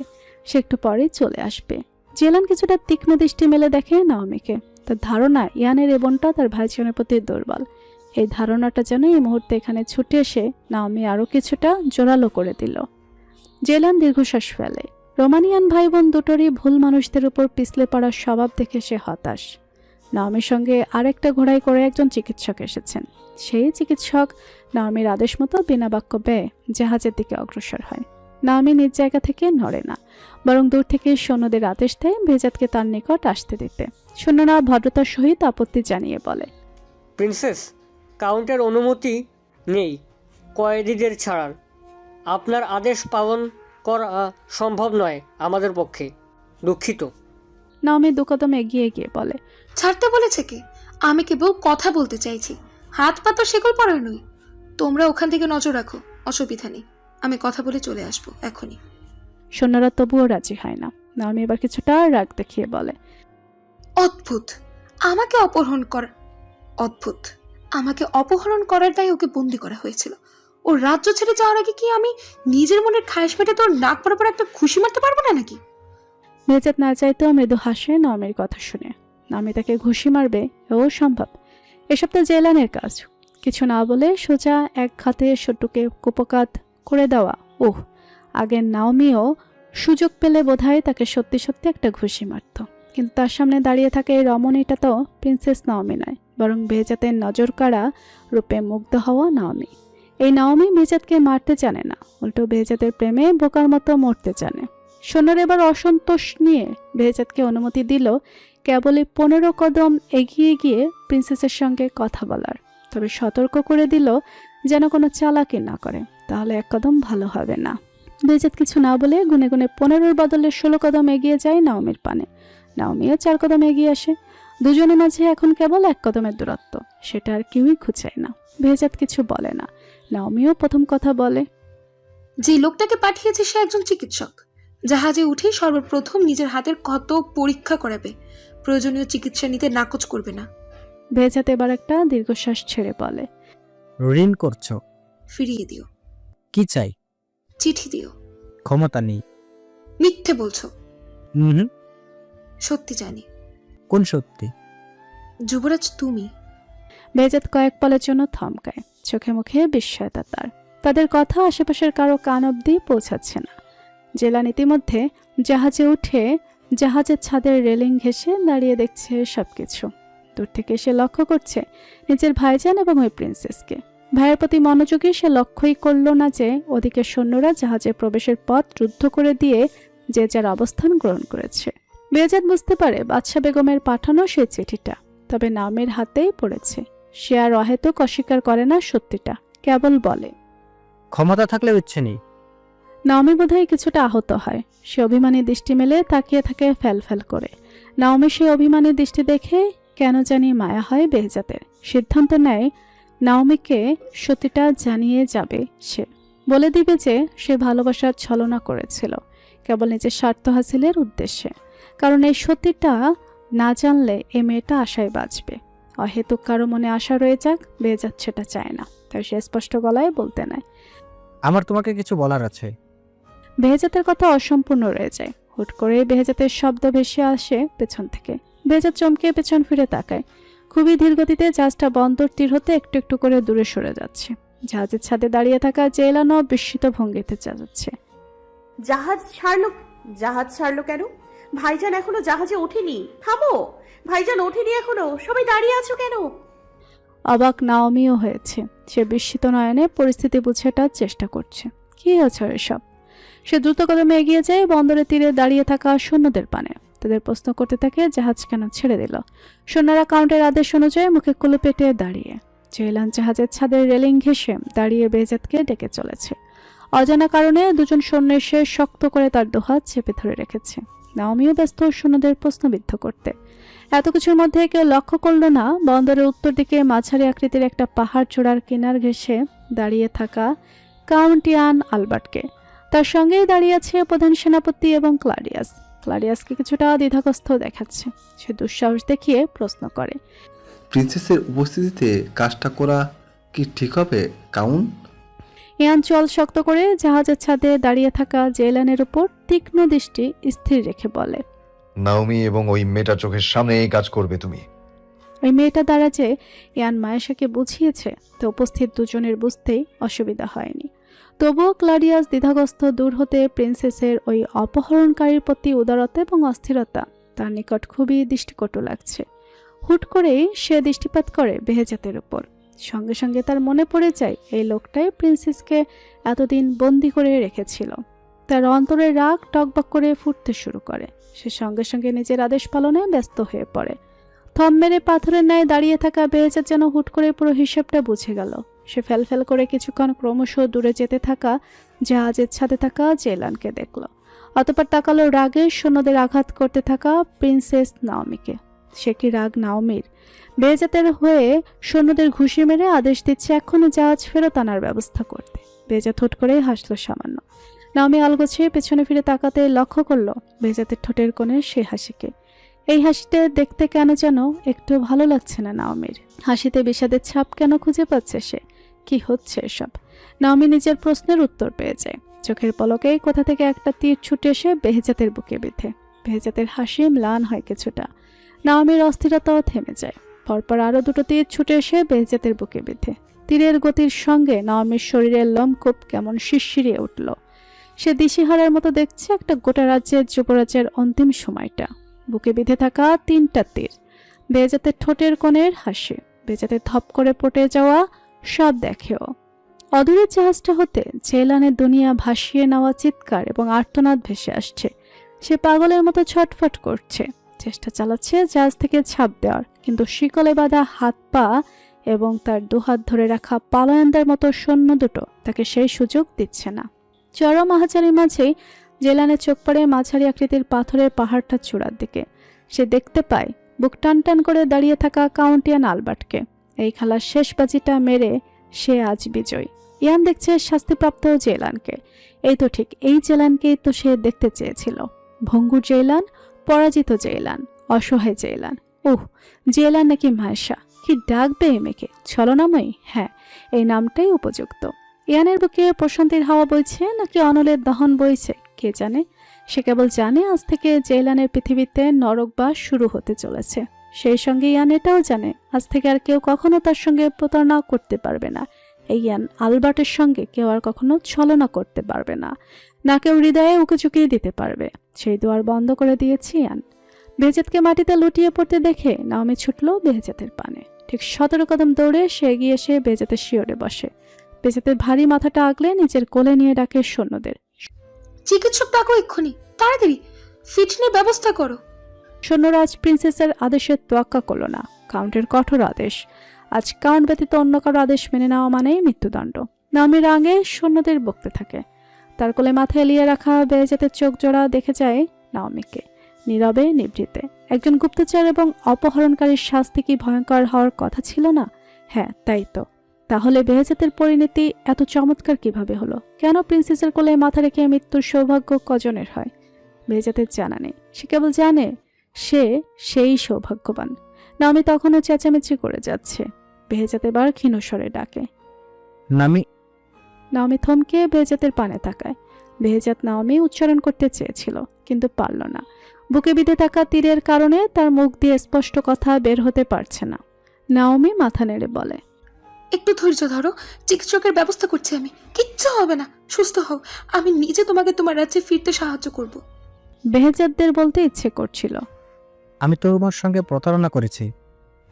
[SPEAKER 1] সে একটু পরেই চলে আসবে। জেলান কিছুটা তীক্ষ্ণ দৃষ্টি মেলে দেখে নাওমিকে। তার ধারণা ইয়ানের এ বোনটা তার ভাইজানের প্রতি দুর্বল। এই ধারণাটা যেন এই মুহূর্তে এখানে ছুটে এসে নাওমি আরও কিছুটা জোরালো করে দিল। জেলান দীর্ঘশ্বাস ফেলে। রোমানিয়ান ভাই বোন দুটোরই ভুল মানুষদের উপর পিছলে পড়ার স্বভাব দেখে সে হতাশ। নাওমির সঙ্গে আরেকটা ঘোড়ায় করে একজন চিকিৎসক এসেছেন। সেই চিকিৎসক নাওমির আদেশ মতো বিনা বাক্য ব্যয়ে জাহাজের দিকে অগ্রসর হয়। নাওমি নিজ জায়গা থেকে নড়ে না, বরং দূর থেকে সৈন্যদের আদেশ দেয় বেজাতকে তার নিকট আসতে দিতে। সৈন্যরা ভদ্রতার সহিত আপত্তি জানিয়ে বলে,
[SPEAKER 8] প্রিন্সেস, কাউন্টের অনুমতি নেই কয়েদিদের ছাড়ার। আপনার আদেশ পালন করা সম্ভব নয় আমাদের পক্ষে, দুঃখিত।
[SPEAKER 1] নাওমি দুকদম এগিয়ে গিয়ে বলে,
[SPEAKER 6] ছাড়তে বলেছে কে? আমি কেবল কথা বলতে চাইছি, হাত পা তো শেকল পড়ার নই। তোমরা ওখান থেকে নজর রাখো, অসুবিধা নেই। আমি কথা বলে চলে আসবো এখনই।
[SPEAKER 1] সৈন্যরা তবুও রাজি হয় না। নাওমি এবার কিছুটা রাগ দেখিয়ে বলে,
[SPEAKER 6] অদ্ভুত, আমাকে অপহরণ করার দায়ে ওকে বন্দি করা হয়েছিল। ও রাজ্য ছেড়ে যাওয়ার আগে কি আমি নিজের মনের খায়েশ মেটে তোর নাক বরাবর একটা খুশি মারতে পারবো না নাকি?
[SPEAKER 1] বেজাত না চাইতেও মৃদু হাসে নাওমির কথা শুনে। নাওমি তাকে ঘুষি মারবে এও সম্ভব। এসব তো জেলানের কাজ। কিছু না বলে সোজা এক ঘাতে শটুকে কুপকাত করে দেওয়া। ওহ, আগের নাওমিও সুযোগ পেলে বোধহয় তাকে সত্যি সত্যি একটা ঘুষি মারত। কিন্তু তার সামনে দাঁড়িয়ে থাকে এই রমণীটা তো প্রিন্সেস নাওমি নয়, বরং বেজাতের নজর কাড়া রূপে মুগ্ধ হওয়া নাওমি। এই নাওমি বেজাতকে মারতে জানে না, উল্টো বেজাতের প্রেমে বোকার মতো মরতে জানে। সৈন্যরা এবার অসন্তোষ নিয়ে বেজাতকে অনুমতি দিল কেবলই 15 কদম এগিয়ে গিয়ে প্রিন্সেসের সঙ্গে কথা বলার। তবে সতর্ক করে দিল যেন কোনো চালাকি না করে, তাহলে এক কদম ভালো হবে না। বেজাত কিছু না বলে গুনে গুনে 15-র বদলে 16 কদম এগিয়ে যায় নাওমির পানে। নাওমিও 4 কদম এগিয়ে আসে। দুজনের মাঝে এখন কেবল 1 কদমের দূরত্ব, সেটা আর কেউই খুঁচায় না। বেজাত কিছু বলে না। নাওমিও প্রথম কথা বলে,
[SPEAKER 6] যে লোকটাকে পাঠিয়েছে সে একজন চিকিৎসক। জাহাজে উঠে সর্বপ্রথম নিজের হাতের ক্ষত পরীক্ষা করাবে, প্রয়োজনীয় চিকিৎসা নিতে নাকচ করবে না।
[SPEAKER 1] বেজাত এবার একটা দীর্ঘশ্বাস ছেড়ে বলে,
[SPEAKER 9] ঋণ করছো?
[SPEAKER 6] ফিরিয়ে দিও।
[SPEAKER 9] কি চাই?
[SPEAKER 6] চিঠি দিও।
[SPEAKER 9] ক্ষমতা নেই।
[SPEAKER 6] মিথ্যে বলছো।
[SPEAKER 9] হুম।
[SPEAKER 6] সত্যি জানি।
[SPEAKER 9] কোন সত্যি?
[SPEAKER 6] যুবরাজ তুমি।
[SPEAKER 1] বেজাত কয়েক পলের জন্য থমকায়। চোখে মুখে বিস্ময়তা তার। তাদের কথা আশেপাশের কারো কান অব্দি পৌঁছাচ্ছে না। জেলান ইতিমধ্যে জাহাজে উঠে জাহাজের ছাদের রেলিং ঘেঁষে দাঁড়িয়ে দেখছে সবকিছু। দূর থেকে সে লক্ষ্য করছে নিজের ভাইজান এবং ওই প্রিন্সেসকে। ভাইয়ের প্রতি মনোযোগী সে লক্ষ্যই করল না যে ওদিকে সৈন্যরা জাহাজে প্রবেশের পথ রুদ্ধ করে দিয়ে যে যার অবস্থান গ্রহণ করেছে। বেজাত বুঝতে পারে বাদশা বেগমের পাঠানো সেই চিঠিটা তবে নামের হাতেই পড়েছে। সে আর অহেতুক অস্বীকার করে না সত্যিটা, কেবল বলে,
[SPEAKER 9] ক্ষমতা থাকলে ইচ্ছে নেই।
[SPEAKER 1] নাওমি বোধহয় কিছুটা আহত হয়। সে অভিমানী দৃষ্টি মেলে তাকিয়ে থাকে ফ্যাল করে। নাওমি সেই অভিমানী দৃষ্টি দেখে কেন জানি মায়া হয় বেহজাতের। সিদ্ধান্ত নেয় নাওমিকে সত্যিটা জানিয়ে যাবে সে। বলে দিবে যে সে ভালোবাসার ছলনা করেছিল কেবল নিজের স্বার্থ হাসিলের উদ্দেশ্যে। কারণ এই সত্যিটা না জানলে এ মেয়েটা আশায় বাঁচবে। অহেতুক কারো মনে আশা রয়ে যাক বেহজাত সেটা চায় না, তাই সে স্পষ্ট গলায় বলতে নেয়,
[SPEAKER 9] আমার তোমাকে কিছু বলার আছে।
[SPEAKER 1] বেহজাতের কথা অসম্পূর্ণ রয়ে যায়। হুট করে বেহজাতের শব্দ ভেসে আসে পেছন থেকে। বেহজাত চমকে পেছন ফিরে তাকায়। খুবই ধীর গতিতে জাহাজটা বন্দর তীর হতে একটু একটু করে দূরে সরে যাচ্ছে। জাহাজের ছাদে দাঁড়িয়ে থাকা জেলানো বিস্মিত ভঙ্গিতে যাচ্ছে।
[SPEAKER 3] জাহাজ ছাড়লো কেন? ভাইজান এখনো জাহাজে ওঠেনি। থামো, ভাইজান ওঠেনি এখনো, সবাই দাঁড়িয়ে আছো কেন?
[SPEAKER 1] অবাক নাওমিও হয়েছে। সে বিস্মিত নয়নে পরিস্থিতি বুঝাটার চেষ্টা করছে। কি হয়েছে এসব? সে দ্রুত কদমে এগিয়ে যায় বন্দরের তীরে দাঁড়িয়ে থাকা সৈন্যদের পানে। তাদের প্রশ্ন করতে থাকে জাহাজ কেন ছেড়ে দিল। সৈন্যরা কাউন্টের আদেশ অনুযায়ী মুখে কুলো পেটে দাঁড়িয়ে। জেলান জাহাজের ছাদের রেলিং ঘেঁষে দাঁড়িয়ে বেহেজাতকে ডেকে চলেছে। অজানা কারণে দুজন সৈন্য এসে শক্ত করে তার দুহাত চেপে ধরে রেখেছে। নাওমিও ব্যস্ত সৈন্যদের প্রশ্নবিদ্ধ করতে। এত কিছুর মধ্যে কেউ লক্ষ্য করল না বন্দরের উত্তর দিকে মাঝারি আকৃতির একটা পাহাড় চূড়ার কিনার ঘেঁষে দাঁড়িয়ে থাকা কাউন্ট ইয়ান আলবার্টকে। তার সঙ্গেই দাঁড়িয়ে আছে প্রধান সেনাপতি এবং ক্লাডিয়াস। ক্লাডিয়াসকে কিছুটা দ্বিধাগ্রস্ত দেখাচ্ছে। সে দুঃসাহস দেখিয়ে প্রশ্ন করে,
[SPEAKER 10] প্রিন্সেসের উপস্থিতিতে কাজটা করা কি ঠিক হবে কাউন্ট?
[SPEAKER 1] ইয়ান চল শক্ত করে জাহাজের ছাদে দাঁড়িয়ে থাকা জেলানের উপর তীক্ষ্ণ দৃষ্টি স্থির রেখে বলে,
[SPEAKER 2] নাওমি এবং ওই মেয়েটা চোখের সামনে এই কাজ করবে তুমি।
[SPEAKER 1] ওই মেয়েটা দ্বারা যে ইয়ান মায়েশাকে বুঝিয়েছে তো উপস্থিত দুজনের বুঝতেই অসুবিধা হয়নি। তবুও ক্লাডিয়াস দ্বিধাগ্রস্ত দূর হতে প্রিন্সেসের ওই অপহরণকারীর প্রতি উদারতা এবং অস্থিরতা তার নিকট খুবই দৃষ্টিকটু লাগছে। হুট করেই সে দৃষ্টিপাত করে বেহেজাতের উপর। সঙ্গে সঙ্গে তার মনে পড়ে যায় এই লোকটাই প্রিন্সেসকে এতদিন বন্দি করে রেখেছিল। তার অন্তরের রাগ টকবক করে ফুটতে শুরু করে। সে সঙ্গে সঙ্গে নিজের আদেশ পালনে ব্যস্ত হয়ে পড়ে। থম মেরে পাথরের ন্যায় দাঁড়িয়ে থাকা বেহেজাত যেন হুট করে পুরো হিসেবটা বুঝে গেল। সে ফেলফেল করে কিছুক্ষণ ক্রমশ দূরে যেতে থাকা জাহাজের ছাদে থাকা জেলানকে দেখল। অতঃপর তাকালো রাগে সৈন্যদের আঘাত করতে থাকা প্রিন্সেস নাওমিকে। সে কি রাগ নাওমির? বেহেজাতের হয়ে সৈন্যদের ঘুষি মেরে আদেশ দিচ্ছে এক্ষুনি জাহাজ ফেরত আনার ব্যবস্থা করতে। বেহেজাত হুট করে হাসলো সামান্য। নাওমি আলগোছে পেছনে ফিরে তাকাতে লক্ষ্য করলো বেহেজাতের ঠোঁটের কোণে সে হাসিকে। এই হাসিতে দেখতে কেন যেন একটু ভালো লাগছে না নাওমির। হাসিতে বিষাদের ছাপ কেন খুঁজে পাচ্ছে সে? কি হচ্ছে এসব? নাওমি নিজের প্রশ্নের উত্তর পেয়ে যায়। চোখের পলকেই কোথা থেকে একটা তীর ছুটে এসে বেহেজাতের বুকে বিঁধে। বেহেজাতের হাসি ম্লান হয় কিছুটা। নাওমির অস্থিরতাও থেমে যায়। পরপর আরো দুটো তীর ছুটে এসে বেহেজাতের বুকে বিঁধে। তীরের গতির সঙ্গে নাওমির শরীরের লোমকূপ কেমন শিরশিরিয়ে উঠল। সে দিশেহারার মতো দেখছে একটা গোটা রাজ্যের যুবরাজের অন্তিম সময়টা। বুকে বিঁধে থাকা 3টা তীর, বেহেজাতের ঠোঁটের কোণের হাসি, বেহেজাতের ধপ করে পটে যাওয়া সব দেখেও। অদূরের জাহাজটা হতে জেলানের দুনিয়া ভাসিয়ে নেওয়া চিৎকার এবং আর্তনাদ ভেসে আসছে। সে পাগলের মতো ছটফট করছে, চেষ্টা চালাচ্ছে জাহাজ থেকে ঝাঁপ দেওয়ার, কিন্তু শিকলে বাঁধা হাত পা এবং তার দুহাত ধরে রাখা পালয়ানদের মতো সৈন্য দুটো তাকে সেই সুযোগ দিচ্ছে না। চরম আহাজারির মাঝেই জেলানের চোখ পড়ে মাঝারি আকৃতির পাথরের পাহাড়টা চূড়ার দিকে। সে দেখতে পায় বুক টান টান করে দাঁড়িয়ে থাকা কাউন্ট ইয়ান আলবার্টকে। এই খেলার শেষ বাজিটা মেরে সে আজ বিজয়ী। ইয়ান দেখছে শাস্তিপ্রাপ্ত জেলানকে। এই তো ঠিক এই জেলানকেই তো সে দেখতে চেয়েছিল। ভঙ্গুর জেলান, পরাজিত জেলান, অসহায় জেলান। ওহ, জেলান নাকি মায়েশা? কি ডাকবে এ মেয়েকে? ছলনাময়ী? হ্যাঁ, এই নামটাই উপযুক্ত। ইয়ানের বুকে প্রশান্তির হাওয়া বইছে নাকি অনলের দহন বইছে কে জানে। সে কেবল জানে আজ থেকে জেলানের পৃথিবীতে নরকবাস শুরু হতে চলেছে। সেই সঙ্গে ইয়ান এটাও জানে আজ থেকে আর কেউ কখনো তার সঙ্গে প্রতারণা করতে পারবে না। এই ইয়ান আলবার্টের সঙ্গে কেউ আর কখনো ছলনা করতে পারবে না, না কেউ হৃদয়ে উঁকে চুকিয়ে দিতে পারবে। সেই দুয়ার বন্ধ করে দিয়েছে ইয়ান। বেহেজাতকে মাটিতে লুটিয়ে পড়তে দেখে নাওমি ছুটল বেহেজাতের পানে। ঠিক 17 কদম দৌড়ে সে এগিয়ে এসে বেহেজাতের শিয়রে বসে। বেহেজাতের ভারী মাথাটা আগলে নিজের কোলে নিয়ে ডাকে সৈন্যদের,
[SPEAKER 6] চিকিৎসক ডাকো এক্ষুনি, তাড়াতাড়ি ফিটনের ব্যবস্থা করো।
[SPEAKER 1] সৈন্যরা আজ প্রিন্সেসের আদেশের তোয়াক্কা করল না। কাউন্টের কঠোর আদেশ। আজ কাউন্ট ব্যতীত অন্য কারো আদেশ মেনে নেওয়া মানেই মৃত্যুদণ্ড। নাওমির আগে সৈন্যদের বকতে থাকে। তার কোলে মাথায় এলিয়ে রাখা বেহেজাতের চোখ জোড়া দেখে যায় নাওমিকে, নীরবে নিভৃতে। একজন গুপ্তচর এবং অপহরণকারীর শাস্তি কি ভয়ঙ্কর হওয়ার কথা ছিল না? হ্যাঁ, তাই তো। তাহলে বেহেজাতের পরিণতি এত চমৎকার কিভাবে হলো? কেন প্রিন্সেসের কোলে মাথা রেখে মৃত্যুর সৌভাগ্য কজনের হয়? বেহেজাতের জানা নেই। সে কেবল জানে সে সেই সৌভাগ্যবান। নাওমি তখনও চেঁচামেচি করে যাচ্ছে। বেহেজাত এবার ক্ষীণ স্বরে ডাকে, নাওমি থমকে বেহেজাতের পানে তাকায়। বেহেজাত নাওমি উচ্চারণ করতে চেয়েছিল কিন্তু পারল না। বুকে বিঁধে থাকা তীরের কারণে তার মুখ দিয়ে স্পষ্ট কথা বের হতে পারছে না। নাওমি মাথা নেড়ে বলে,
[SPEAKER 6] একটু ধৈর্য ধরো, চিকিৎসকের ব্যবস্থা করছি আমি। কিচ্ছু হবে না, সুস্থ হও। আমি নিজে তোমাকে তোমার রাজ্যে ফিরতে সাহায্য করব।
[SPEAKER 1] বেহেজাতদের বলতে ইচ্ছে করছিল,
[SPEAKER 9] আমি তোমার সঙ্গে প্রতারণা করেছি।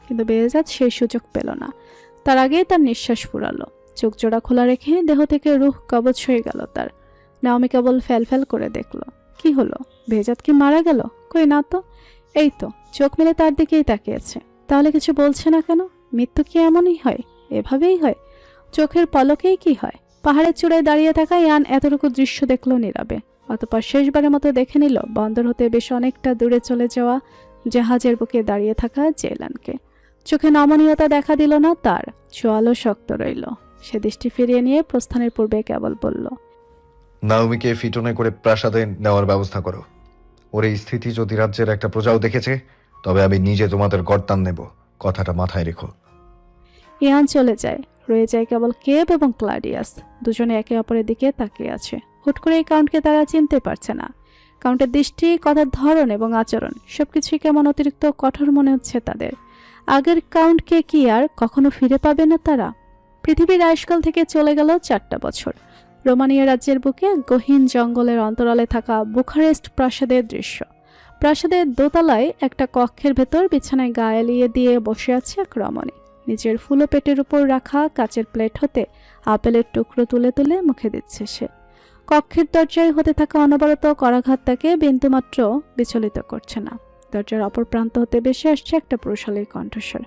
[SPEAKER 1] কিন্তু বেহজাদ সেই সুযোগ পেল না। তার আগেই তার নিঃশ্বাস ফুরালো। চোখ জোড়া খোলা রেখে দেহ থেকে রুহ কবজ হয়ে গেল তার। নাওমি কেবল ফ্যাল করে দেখলো। কি হলো? বেহজাদ কি মারা গেল? কই না তো। এই তো, চোখ মেলে তার দিকেই তাকিয়েছে। তাহলে কিছু বলছে না কেন? মৃত্যু কি এমনই হয়? এভাবেই হয়? চোখের পলকেই কি হয়? পাহাড়ের চূড়ায় দাঁড়িয়ে থাকা ইয়ান এতটুকু দৃশ্য দেখলো নীরবে। অতঃপর শেষবারের মতো দেখে নিল বন্দর হতে বেশ অনেকটা দূরে চলে যাওয়া জাহাজের বুকে দাঁড়িয়ে থাকা জেলানকে। চোখে নমনীয়তা দেখা দিল না তার, চোয়ালও শক্ত রইল। সে দৃষ্টি ফিরিয়ে নিয়ে প্রস্থানের পূর্বে কেবল বলল,
[SPEAKER 2] নাওমিকে ফিটনে করে প্রাসাদে নেওয়ার ব্যবস্থা করো। ওর এই স্থিতি যদি রাজ্যের একটা প্রজাও দেখেছে, তবে আমি নিজে তোমাদের গর্দান নেব। কথাটা মাথায় রেখো।
[SPEAKER 1] ইয়ান চলে যায়। রয়ে যায় কেবল কেব এবং ক্লাডিয়াস। দুজনে একে অপরের দিকে তাকিয়ে আছে। হুট করে এই কাউন্টকে তারা চিনতে পারছে না। কাউন্টের দৃষ্টি, কথার ধরন এবং আচরণ সবকিছুই কেমন অতিরিক্ত কঠোর মনে হচ্ছে তাদের। আগের কাউন্টকে কি আর কখনো ফিরে পাবে না তারা? পৃথিবীর আয়ুষ্কাল থেকে চলে গেল 4টা বছর। রোমানিয়া রাজ্যের বুকে গহীন জঙ্গলের অন্তরালে থাকা বুখারেস্ট প্রাসাদের দৃশ্য। প্রাসাদের দোতলায় একটা কক্ষের ভেতর বিছানায় গা এলিয়ে দিয়ে বসে আছে এক রমণী। নিজের ফুলো পেটের উপর রাখা কাচের প্লেট হতে আপেলের টুকরো তুলে তুলে মুখে দিচ্ছে সে। কক্ষের দরজায় হতে থাকা অনবরত করাঘাত তাকে বিন্দুমাত্র বিচলিত করছে না। দরজার অপর প্রান্ত হতে বেশি আসছে একটা পুরুষালীর কণ্ঠস্বর।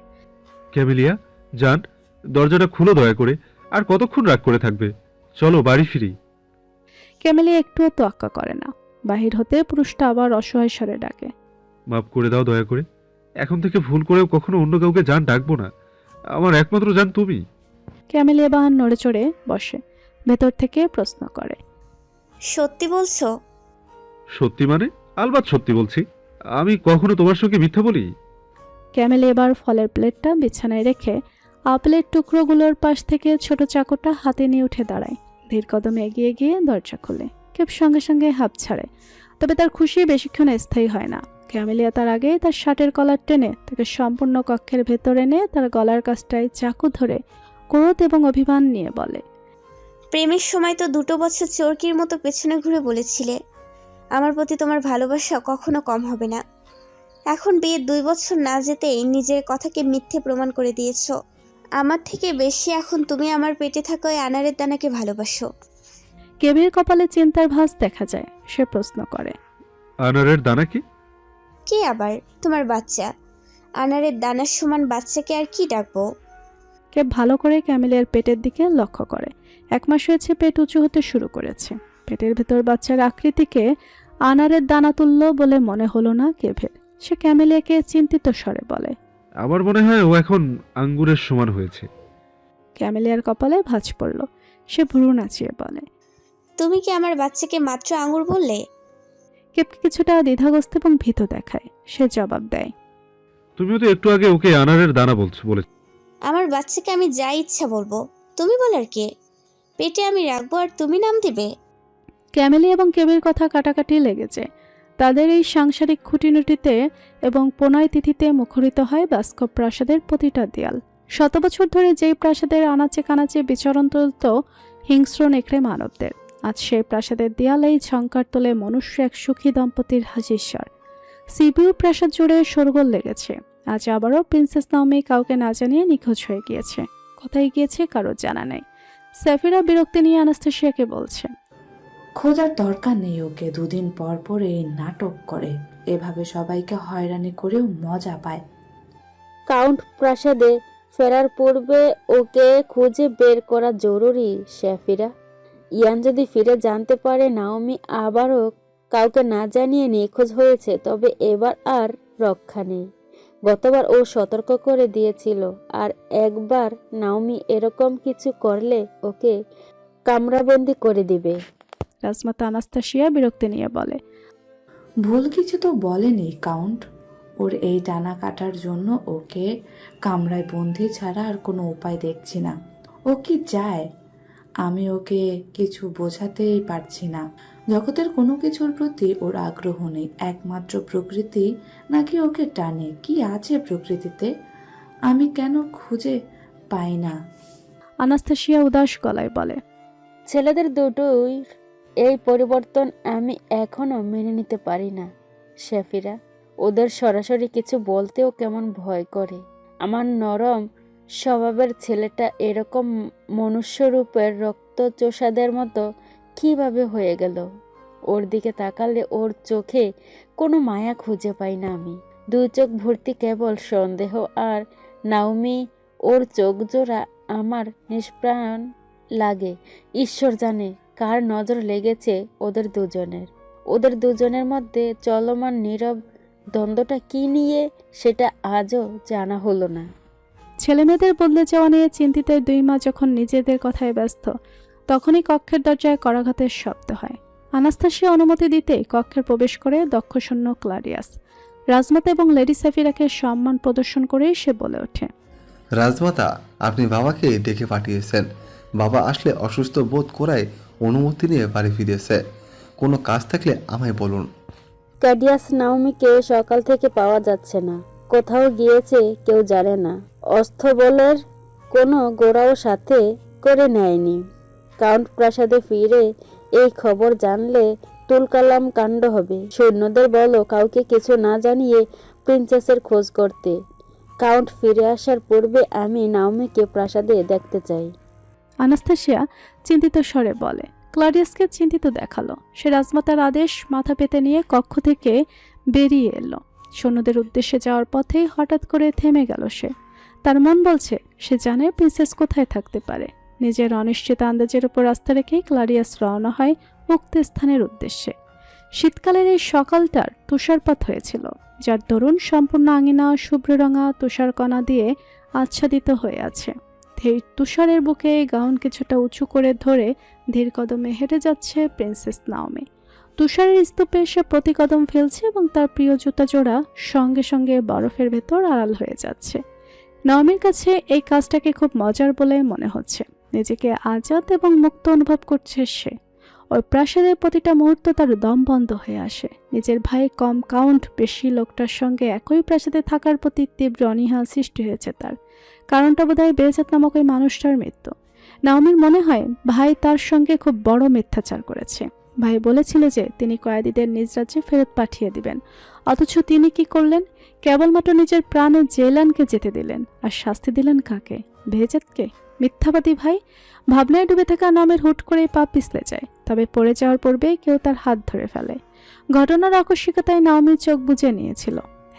[SPEAKER 4] ক্যামেলিয়া, যান, দরজাটা খুলো দয়া করে। আর কতক্ষণ রাগ করে থাকবে? চলো বাড়ি ফিরি।
[SPEAKER 1] ক্যামেলি একটুও তোয়াক্কা করে না। বাহির হতে পুরুষটা আবার অসহায় স্বরে ডাকে,
[SPEAKER 4] মাফ করে দাও দয়া করে। এখন থেকে ভুল করেও কখনো অন্য কাউকে জান ডাকবো না। আমার একমাত্র জান তুমি।
[SPEAKER 1] ক্যামেলি এবার নড়ে চড়ে বসে। ভেতর থেকে প্রশ্ন করে,
[SPEAKER 5] সত্যি বলছো?
[SPEAKER 4] সত্যি মানে? আলবাত সত্যি বলছি। আমি কখনো তোমার সঙ্গে মিথ্যা বলি?
[SPEAKER 1] ক্যামেলি এবার ফলের প্লেটটা বিছানায় রেখে আপেলের টুকরোগুলোর পাশ থেকে ছোট চাকুটা হাতে নিয়ে উঠে দাঁড়ায়। ধীর কদমে এগিয়ে গিয়ে দরজা খুলে। কেব সঙ্গে সঙ্গে হাঁপ ছাড়ে। তবে তার খুশি বেশিক্ষণ স্থায়ী হয় না। ক্যামেলিয়া তার আগে তার শার্টের কলার টেনে তাকে সম্পূর্ণ কক্ষের ভেতর এনে তার গলার কাছটায় চাকু ধরে ক্রোধ এবং অভিমান নিয়ে বলে,
[SPEAKER 5] প্রেমের সময় তো 2 বছর চোরকির মতো পেছনে ঘুরে বলেছিলে আমার প্রতি তোমার ভালোবাসা কখনো কম হবে না। এখন বিয়ের 2 বছর না যেতেই নিজের কথাকে মিথ্যে প্রমাণ করে দিয়েছো। আমার থেকে বেশি এখন তুমি আমার পেটে থাকা ওই আনারের দানাকে ভালোবাসো।
[SPEAKER 1] কেবের কপালে চিন্তার ভাঁজ দেখা যায়। সে প্রশ্ন করে,
[SPEAKER 4] আনারের দানা কি?
[SPEAKER 5] কে আবার? তোমার বাচ্চা। আনারের দানার সমান বাচ্চাকে আর কি ডাকবো?
[SPEAKER 1] কেব ভালো করে ক্যামেলিয়ার পেটের দিকে লক্ষ্য করে। 1 মাস হয়েছে পেট উঁচু হতে শুরু করেছে। পেটের ভেতর বাচ্চার আকৃতিকে আনারের দানা তুল্য বলে মনে হলো না কেভের। সে ক্যামেলিয়াকে চিন্তিত স্বরে বলে,
[SPEAKER 4] আমার মনে হয় ও এখন আঙ্গুরের সমান হয়েছে।
[SPEAKER 1] ক্যামেলিয়ার কপালে ভাঁজ পড়ল। সে ভ্রু নাচিয়ে বলে,
[SPEAKER 5] তুমি কি আমার বাচ্চাকে মাত্র আঙুর বললে?
[SPEAKER 1] কেবকে কিছুটা দ্বিধাগ্রস্ত এবং ভীত দেখায়। সে জবাব দেয়,
[SPEAKER 4] তুমিও তো একটু আগে ওকে আনারের দানা বলে।
[SPEAKER 5] আমার বাচ্চাকে আমি যা ইচ্ছা বলবো, তুমি বলার কে? পেটে আমি রাখবো আর তুমি নাম দিবে?
[SPEAKER 1] ক্যামেলি এবং কেবের কথা কাটাকাটি লেগেছে। তাদের এই সাংসারিক খুঁটিনুটিতে এবং প্রণয় তিথিতে মুখরিত হয় বাস্কো প্রাসাদের প্রতিটা দেয়াল। 100 বছর ধরে যেই প্রাসাদের আনাচে কানাচে বিচরণ তুলত হিংস্র নেকড়ে মানবদের, আজ সেই প্রাসাদের দেয়ালেই ঝংকার তোলে মনুষ্য এক সুখী দম্পতির হাসির স্বর। সিবিউ প্রাসাদ জুড়ে শোরগোল লেগেছে। আজ আবারও প্রিন্সেস নাওমি কাউকে না জানিয়ে নিখোঁজ হয়ে গিয়েছে। কোথায় গিয়েছে কারোর জানা নেই। সাফিরা বিরক্তি নিয়ে আনাস্তাসিয়াকে বলছে,
[SPEAKER 11] খোঁজার দরকার নেই ওকে। 2 দিন পর পর এই নাটক করে, এভাবে সবাইকে হয়রানি করেও মজা পায়।
[SPEAKER 12] কাউন্ট প্রাসাদে ফেরার পূর্বে ওকে খুঁজে বের করা জরুরি সাফিরা। ইয়ান যদি ফিরে জানতে পারে নাওমি আবারও কাউকে না জানিয়ে নিখোঁজ হয়েছে, তবে এবার আর রক্ষা নেই। গতবার ও সতর্ক করে দিয়েছিল, আর একবার নাওমি এরকম কিছু করলে ওকে কামরাবন্দি করে দিবে।
[SPEAKER 1] রাজমাতা আনাস্তাসিয়া বিরক্তি নিয়ে বলে,
[SPEAKER 11] ভুল কিছু তো বলেনি কাউন্ট। ওর এই টানা কাটার জন্য ওকে কামরায় বন্দি ছাড়া আর কোনো উপায় দেখছি না। ও কি চায়? আমি ওকে কিছু বোঝাতেই পারছি না। জগতের কোনো কিছুর প্রতি ওর আগ্রহ নেই, একমাত্র প্রকৃতি নাকি ওকে টানে। কি আছে প্রকৃতিতে আমি কেন খুঁজে পাই না?
[SPEAKER 1] আনাস্তাসিয়া উদাস গলায় বলে,
[SPEAKER 12] ছেলেদের দুটোই এই পরিবর্তন আমি এখনো মেনে নিতে পারি না সাফিরা। ওদের সরাসরি কিছু বলতেও কেমন ভয় করে। আমার নরম স্বভাবের ছেলেটা এরকম মনুষ্যরূপের রক্তচোষাদের মতো কিভাবে হয়ে গেল? ওর দিকে তাকালে ওর চোখে কোনো মায়া খুঁজে পাই না আমি। দুই চোখ ভর্তি কেবল সন্দেহ, আর নাওমি ওর চোখ জোড়া আমার নিষ্প্রাণ লাগে। ঈশ্বর জানে কার নজর লেগেছে ওদের দুজনের মধ্যে চলমান নীরব দ্বন্দ্বটা কি নিয়ে সেটা আজও জানা হলো না।
[SPEAKER 1] ছেলেমেয়েদের বদলে যাওয়া নিয়ে চিন্তিত দুই মা যখন নিজেদের কথায় ব্যস্ত, তখনই কক্ষের দরজায় করাঘাতের শব্দ হয়। আনাস্তাসিয়া অনুমতি দিতেই কক্ষে প্রবেশ করে দক্ষশূন্য ক্লারিয়াস। রাজমাতা এবং লেডি সাফিরাকে সম্মান প্রদর্শন করেই সে বলে ওঠে,
[SPEAKER 10] রাজমাতা, আপনি বাবাকে ডেকে পাঠিয়েছেন। বাবা আসলে অসুস্থ বোধ করায় অনুমতি নিয়ে বাড়ি ফিরেছে। কোনো কাজ থাকলে আমায় বলুন।
[SPEAKER 12] ক্যাডিয়াস নাওমিকে সকাল থেকে পাওয়া যাচ্ছে না। কোথাও গিয়েছে কেউ জানে না। অস্থবলের কোনো গোড়াও সাথে করে নেয়নি। কাউন্ট প্রাসাদে ফিরে এই খবর জানলে তুলকালাম কাণ্ড হবে। সৈন্যদের বলো কাউকে কিছু না জানিয়ে প্রিন্সেসের খোঁজ করতে। কাউন্ট ফিরে আসার পূর্বে আমি নাওমিকে প্রাসাদে দেখতে চাই।
[SPEAKER 1] আনাস্তাসিয়া চিন্তিত স্বরে বলে। ক্লারিয়াসকে চিন্তিত দেখালো। সে রাজমাতার আদেশ মাথা পেতে নিয়ে কক্ষ থেকে বেরিয়ে এলো। সৈন্যদের উদ্দেশ্যে যাওয়ার পথেই হঠাৎ করে থেমে গেল সে। তার মন বলছে সে জানে প্রিন্সেস কোথায় থাকতে পারে। নিজের অনিশ্চিত আন্দাজের উপর আস্থা রেখেই ক্লারিয়াস রওনা হয় উক্ত স্থানের উদ্দেশ্যে। শীতকালের এই সকালটার তুষারপাত হয়েছিল, যার দরুন সম্পূর্ণ আঙিনা শুভ্র রঙা তুষারকণা দিয়ে আচ্ছাদিত হয়ে আছে। এই তুষারের বুকে গাউন কিছুটা উঁচু করে ধরে ধীর কদমে হেঁটে যাচ্ছে প্রিন্সেস নাওমি। তুষারের স্তূপে সে প্রতি কদম ফেলছে এবং তার প্রিয় জুতা জোড়া সঙ্গে সঙ্গে বরফের ভেতর আড়াল হয়ে যাচ্ছে। নাওমির কাছে এই কাজটাকে খুব মজার বলে মনে হচ্ছে। নিজেকে আজাদ এবং মুক্ত অনুভব করছে সে। ওই প্রাসাদের প্রতিটা মুহূর্ত তার দম বন্ধ হয়ে আসে। নিজের ভাই কম কাউন্ট বেশি লোকটার সঙ্গে একই প্রাসাদে থাকার প্রতি তীব্র অনীহা সৃষ্টি হয়েছে তার। কারণটা বোধহয় বেজাত নামক ওই মানুষটার মৃত্যু। নাওমির মনে হয় ভাই তার সঙ্গে খুব বড় মিথ্যাচার করেছে। ভাই বলেছিল যে তিনি কয়েদিদের নিজ রাজ্যে ফেরত পাঠিয়ে দিবেন, অথচ তিনি কি করলেন? কেবলমাত্র নিজের প্রাণে জেলানকে যেতে দিলেন, আর শাস্তি দিলেন কাকে? বেজাতকে? মিথ্যাবাদী ভাই। ভাবনায় ডুবে থাকা নামের হুট করেই পা পিছলে যায়, তবে পড়ে যাওয়ার পূর্বেই কেউ তার হাত ধরে ফেলে। ঘটনার আকস্মিকতায় নাওমির চোখ বুজে নিয়েছিল।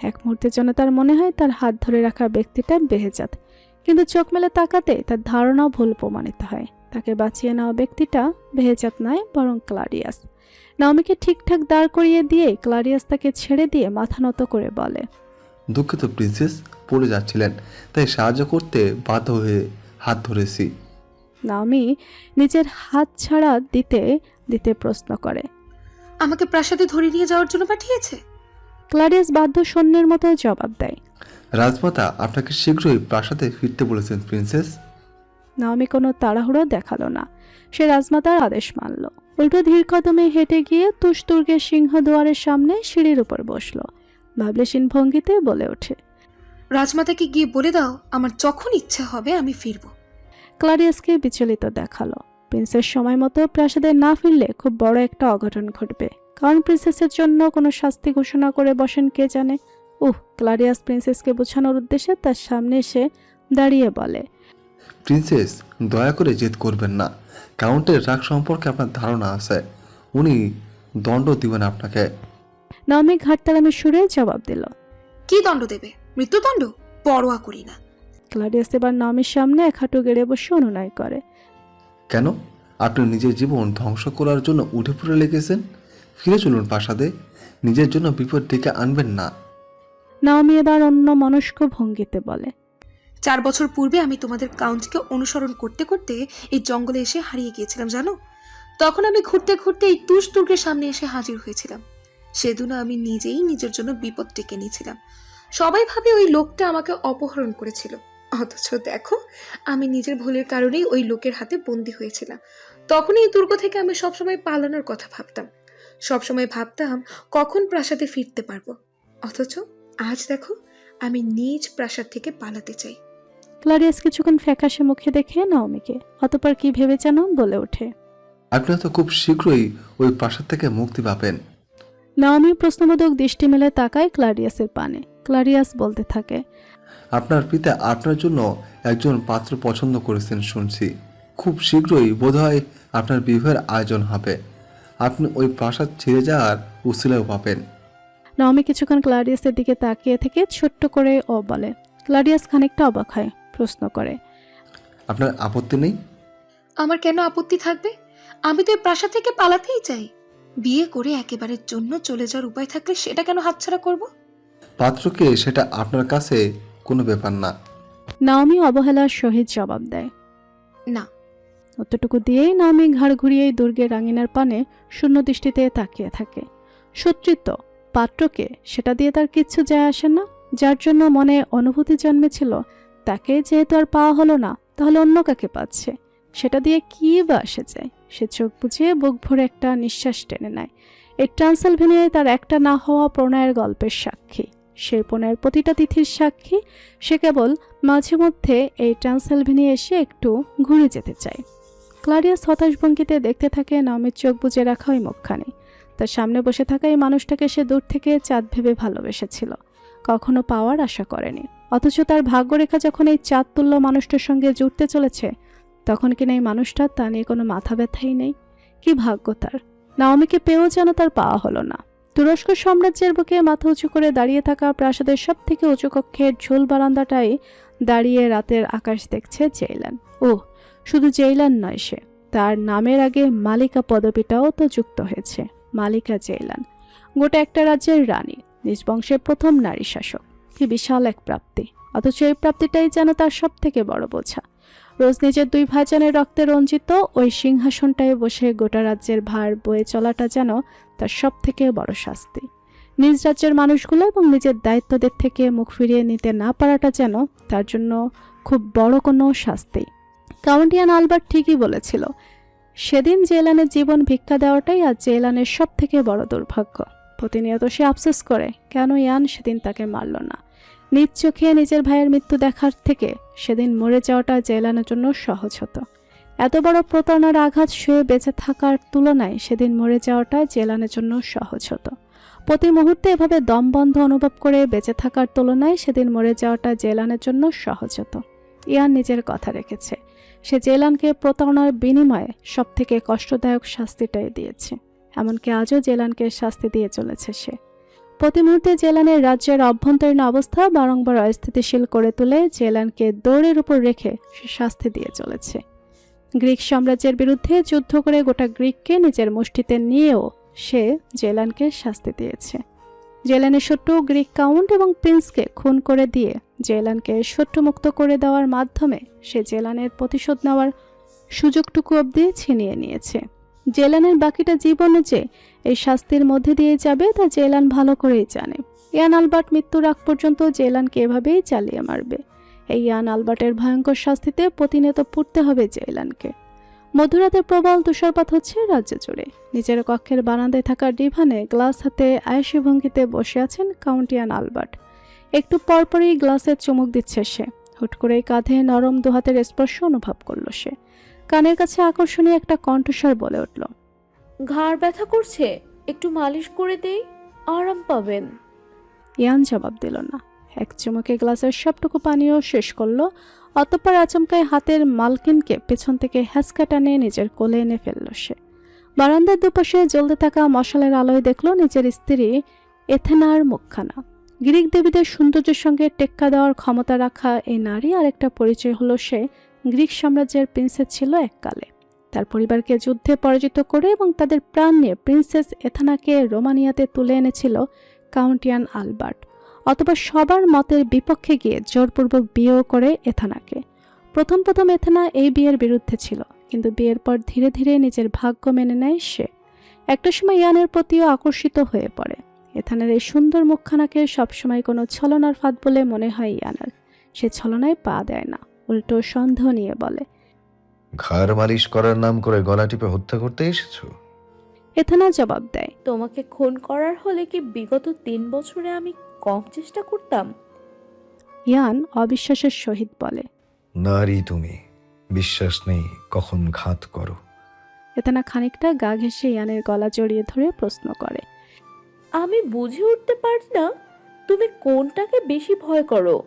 [SPEAKER 1] এক মুহূর্তের জন্য তার মনে হয় তার হাত ধরে রাখা ব্যক্তিটা বেহেজাত, কিন্তু চোখ মেলে তাকাতে তার ধারণাও ভুল প্রমাণিত হয়। তাকে বাঁচিয়ে নেওয়া ব্যক্তিটা বেহেজাত নয়, বরং ক্লারিয়াস। নাওমিকে ঠিকঠাক দাঁড় করিয়ে দিয়ে ক্লারিয়াস তাকে ছেড়ে দিয়ে মাথা নত করে বলে,
[SPEAKER 10] দুঃখিত প্রিন্সেস, পড়ে যাচ্ছিলেন, তাই সাহায্য করতে বাধ্য হয়ে হাত ধরেছি।
[SPEAKER 1] নাওমি নিজের হাত ছাড়া দিতে দিতে প্রশ্ন করে,
[SPEAKER 6] আমাকে প্রাসাদে ধরে নিয়ে যাওয়ার জন্য পাঠিয়েছে?
[SPEAKER 1] ক্লারিয়াস বাধ্য সৈন্যের মতো জবাব দেয়,
[SPEAKER 10] রাজমাতা আপনাকে শীঘ্রই প্রাসাদে ফিরতে বলেছেন প্রিন্সেস।
[SPEAKER 1] নাওমি কোনো তাড়াহুড়ো দেখালো না। সে রাজমাতার আদেশ মানল। উল্টো ধীর কদমে হেঁটে গিয়ে তুষদুর্গের সিংহ দুয়ারের সামনে সিঁড়ির উপর বসল। ভাবলেশীন ভঙ্গিতে বলে ওঠে,
[SPEAKER 6] রাজমাতাকে গিয়ে বলে দাও আমার যখন ইচ্ছা হবে আমি ফিরবো।
[SPEAKER 1] ক্লারিয়াসকে বিচলিত দেখালো। প্রিন্সেস সময় মতো প্রাসাদে না ফিরলে খুব বড় একটা অঘটন ঘটবে। কারণ প্রিন্সেসের জন্য কোনো শাস্তি ঘোষণা করে বসেন কে জানে। ক্লারিয়াস প্রিন্সেসকে বোঝানোর উদ্দেশ্যে তার সামনে এসে দাঁড়িয়ে বলে,
[SPEAKER 10] প্রিন্সেস, দয়া করে জেদ করবেন না। কাউন্টের রাগ সম্পর্কে আপনার ধারণা আছে, উনি দণ্ড দিবেন আপনাকে।
[SPEAKER 1] নাওমি ঘাটতারামি সুরে জবাব দিল,
[SPEAKER 6] কি দণ্ড দেবে? মৃত্যুদণ্ড? পরোয়া করি না।
[SPEAKER 1] ক্লারিয়াস এবার নাওমির সামনে এক হাঁটু গেড়ে বসে অনুনয় করে,
[SPEAKER 10] কেন? আপনি নিজের জীবন ধ্বংস করার জন্য উঠে পড়ে লেগেছেন। ফিরে চলুন প্রাসাদে, নিজের জন্য বিপদ ডেকে আনবেন না।
[SPEAKER 1] নাওমি এবার অন্য মনস্ক ভঙ্গিতে বলে,
[SPEAKER 6] 4 বছর পূর্বে আমি তোমাদের কাউন্টকে অনুসরণ করতে করতে এই জঙ্গলে এসে হারিয়ে গিয়েছিলাম জানো। তখন আমি ঘুরতে ঘুরতে এই তুষদুর্গের সামনে এসে হাজির হয়েছিলাম। সেদিন আমি নিজেই নিজের জন্য বিপদ ডেকে নিয়েছিলাম। সবাই ভাবে ওই লোকটা আমাকে অপহরণ করেছিল, অথচ দেখো আমি নিজের ভুলের কারণেই ওই লোকের হাতে বন্দী হয়েছিলাম। তখন এই দুর্গ থেকে আমি সবসময় পালানোর কথা ভাবতাম। সবসময় ভাবতাম কখন প্রাসাদে ফিরতে পারবো, অথচ আজ দেখো আমি নিজ প্রাসাদ থেকে পালাতে চাই।
[SPEAKER 1] ক্লারিয়াস কিছুক্ষণ ফ্যাকাশে মুখে দেখে নাওমিকে, অতঃপর কি ভেবে যেন বলে ওঠে,
[SPEAKER 10] আপনি তো খুব শীঘ্রই ওই প্রাসাদ থেকে মুক্তি পাবেন।
[SPEAKER 1] নাওমি প্রশ্নবোধক দৃষ্টি মেলে তাকায় ক্লারিয়াসের পানে। ক্লারিয়াস বলতে থাকে,
[SPEAKER 10] আপনার পিতা আপনার জন্য একজন পাত্র পছন্দ করেছেন শুনছি। খুব শীঘ্রই বোধহয় আপনার বিবাহের আয়োজন হবে। আপনি ওই প্রাসাদ ছেড়ে যাওয়ার উসিলাও পাবেন।
[SPEAKER 1] নাওমি কিছুক্ষণ ক্লাডিয়াসের দিকে তাকিয়ে থেকে ছোট্ট করে ও বলে। ক্লাডিয়াস খানিকটা অবাক হয়, প্রশ্ন করে,
[SPEAKER 10] আপনার আপত্তি নেই?
[SPEAKER 6] আমার কেন আপত্তি থাকবে? আমি তো এই প্রাসাদ থেকে পালাতেই চাই। বিয়ে করে একেবারের জন্য চলে যাওয়ার উপায় থাকলে সেটা কেন হাতছাড়া করব?
[SPEAKER 10] পাত্রকে সেটা আপনার কাছে কোনো ব্যাপার না।
[SPEAKER 1] নাওমি অবহেলার সহিত জবাব দেয়।
[SPEAKER 6] না।
[SPEAKER 1] অতটুকু দিয়েই নাওমি ঘাড় ঘুরিয়েই দুর্গের রাঙিনার পানে শূন্য দৃষ্টিতে তাকিয়ে থাকে। সত্যিত পাত্রকে সেটা দিয়ে তার কিচ্ছু যায় আসে না। যার জন্য মনে অনুভূতি জন্মেছিল, তাকে যেহেতু আর পাওয়া হলো না, তাহলে অন্য কাকে পাচ্ছে, সেটা দিয়ে কী বা আসে যায়। সে চোখ বুঝিয়ে বুক ভরে একটা নিঃশ্বাস টেনে নেয়। এই ট্রান্সিলভেনিয়ায় তার একটা না হওয়া প্রণয়ের গল্পের সাক্ষী, সেই প্রণয়ের প্রতিটা তিথির সাক্ষী। সে কেবল মাঝে মধ্যে এই ট্রান্সিলভেনিয়া এসে একটু ঘুরে যেতে চায়। ক্লাডিয়াস হতাশ ভঙ্গিতে দেখতে থাকে নাওমির চোখ বুজে রাখা ওই মুখখানি। তার সামনে বসে থাকা এই মানুষটাকে সে দূর থেকে চাঁদ ভেবে ভালোবেসেছিল, কখনো পাওয়ার আশা করেনি। অথচ তার ভাগ্যরেখা যখন এই চাঁদ তুল্য মানুষটার সঙ্গে জুড়তে চলেছে, তখন কিনা এই মানুষটা তা নিয়ে কোনো মাথা ব্যথাই নেই। কি ভাগ্য তার! নাওমিকে পেয়েও যেন তার পাওয়া হলো না। তুরস্ক সাম্রাজ্যের বুকে মাথা উঁচু করে দাঁড়িয়ে থাকা প্রাসাদের সব থেকে উঁচু কক্ষের ঝোল বারান্দাটায় দাঁড়িয়ে রাতের আকাশ দেখছে জেইলান। শুধু জেইলান নয়, সে তার নামের আগে মালিকা পদবিটাও তো যুক্ত হয়েছে। মালিকা জেইলান, গোটা একটা রাজ্যের রানী, নিজ বংশের প্রথম নারী শাসক। কি বিশাল এক প্রাপ্তি! অথচ এই প্রাপ্তিটাই যেন তার সব থেকে বড় বোঝা। রোজ নিজের দুই ভাইজানের রক্তে রঞ্জিত ওই সিংহাসনটায় বসে গোটা রাজ্যের ভার বয়ে চলাটা যেন তার সব থেকে বড় শাস্তি। নিজ রাজ্যের মানুষগুলো এবং নিজের দায়িত্বদের থেকে মুখ ফিরিয়ে নিতে না পারাটা যেন তার জন্য খুব বড় কোনো শাস্তি। কাউন্ট ইয়ান আলবার্ট ঠিকই বলেছিল, সেদিন জেলানের জীবন ভিক্ষা দেওয়াটাই আজ জেলানের সব থেকে বড় দুর্ভাগ্য। প্রতিনিয়ত সে আফসোস করে, কেন ইয়ান সেদিন তাকে মারল না। নিজ চোখে নিজের ভাইয়ের মৃত্যু দেখার থেকে সেদিন মরে যাওয়াটা জেলানের জন্য সহজ হতো। এত বড় প্রতারণার আঘাত সয়ে বেঁচে থাকার তুলনায় সেদিন মরে যাওয়াটা জেলানের জন্য সহজ হতো। প্রতি মুহূর্তে এভাবে দমবন্ধ অনুভব করে বেঁচে থাকার তুলনায় সেদিন মরে যাওয়াটা জেলানের জন্য সহজ হতো। ইয়ান নিজের কথা রেখেছে। সে জেলানকে প্রতারণার বিনিময়ে সব থেকে কষ্টদায়ক শাস্তিটাই দিয়েছে। এমনকি আজও জেলানকে শাস্তি দিয়ে চলেছে সে। প্রতি মুহূর্তে জেলানের রাজ্যের অভ্যন্তরীণ অবস্থা বারংবার অস্থিতিশীল করে তুলে জেলানকে দৌড়ের উপর রেখে সে শাস্তি দিয়ে চলেছে। গ্রিক সাম্রাজ্যের বিরুদ্ধে যুদ্ধ করে গোটা গ্রিককে নিজের মুষ্টিতে নিয়েও সে জেলানকে শাস্তি দিয়েছে। জেলানের শত্রু গ্রিক কাউন্ট এবং প্রিন্সকে খুন করে দিয়ে জেলানকে শত্রুমুক্ত করে দেওয়ার মাধ্যমে সে জেলানের প্রতিশোধ নেওয়ার সুযোগটুকু অবধি ছিনিয়ে নিয়েছে। জেলানের বাকিটা জীবনও যে এই শাস্তির মধ্যে দিয়ে যাবে তা জেলান ভালো করেই জানে। ইয়ান আলবার্ট মৃত্যুর আগ পর্যন্ত জেলানকে এভাবেই চালিয়ে মারবে। এই ইয়ান আলবার্টের ভয়ঙ্কর শাস্তিতে প্রতিনিয়ত পড়তে হবে জেলানকে। মধ্যরাতে প্রবল তুষারপাত হচ্ছে রাজ্য জুড়ে। নিজের কক্ষের বারান্দায় থাকা ডিভানে গ্লাস হাতে আয়েসি ভঙ্গিতে বসে আছেন কাউন্ট ইয়ান আলবার্ট। একটু পরপরই গ্লাসের চুমুক দিচ্ছে সে। হুট করেই কাঁধে নরম দুহাতের স্পর্শ অনুভব করল সে। কানের কাছে আকর্ষণীয় একটা কণ্ঠস্বর বলে উঠল,
[SPEAKER 11] ঘাড় ব্যথা করছে, একটু মালিশ করে দেই, আরাম পাবেন।
[SPEAKER 1] ইয়ান জবাব দিল না। এক চুমুকে গ্লাসের সবটুকু পানীয় শেষ করলো। অতঃপর আচমকায় হাতের মালকিনকে পেছন থেকে হ্যাঁচকা টানে নিজের কোলে এনে ফেলল সে। বারান্দার দুপাশে জ্বলতে থাকা মশালের আলোয় দেখল নিজের স্ত্রী এথেনার মুখখানা। গ্রিক দেবীদের সৌন্দর্যের সঙ্গে টেক্কা দেওয়ার ক্ষমতা রাখা এই নারী আরেকটা পরিচয় হলো সে গ্রিক সাম্রাজ্যের প্রিন্সেস ছিল এককালে। তার পরিবারকে যুদ্ধে পরাজিত করে এবং তাদের প্রাণ নিয়ে প্রিন্সেস এথেনাকে রোমানিয়াতে তুলে এনেছিল কাউন্ট ইয়ান আলবার্ট। অথবা সবার মতের বিপক্ষে গিয়ে জোরপূর্বক বিয়েও করে এথেনাকে। প্রথম এথেনা এই বিয়ের বিরুদ্ধে ছিল, কিন্তু বিয়ের পর ধীরে ধীরে নিজের ভাগ্য মেনে নেয় সে। একটা সময় ইয়ানের প্রতিও আকর্ষিত হয়ে পড়ে। এথেনার এই সুন্দর মুখখানাকে সবসময় কোনো ছলনার ফাঁদ বলে মনে হয় ইয়ানের। সে ছলনায় পা দেয় না, উল্টো সন্দেহ নিয়ে বলে,
[SPEAKER 2] ঘাড় মালিশ করার নাম করে গলা টিপে হত্যা করতে এসেছো?
[SPEAKER 1] এথেনা জবাব দেয়,
[SPEAKER 11] তোমাকে খুন করার হলে কি বিগত 3 বছরে আমি কম চেষ্টা করতাম?
[SPEAKER 1] ইয়ান অবিশ্বাসের সহিত বলে,
[SPEAKER 2] নারী তুমি, বিশ্বাস নেই কখন ঘাত করো।
[SPEAKER 1] এথেনা খানিকটা গা ঘেঁষে ইয়ানের গলা জড়িয়ে ধরে প্রশ্ন করে,
[SPEAKER 11] আমি বুঝে উঠতে পারি না তুমি কোনটাকে বেশি ভয় করো।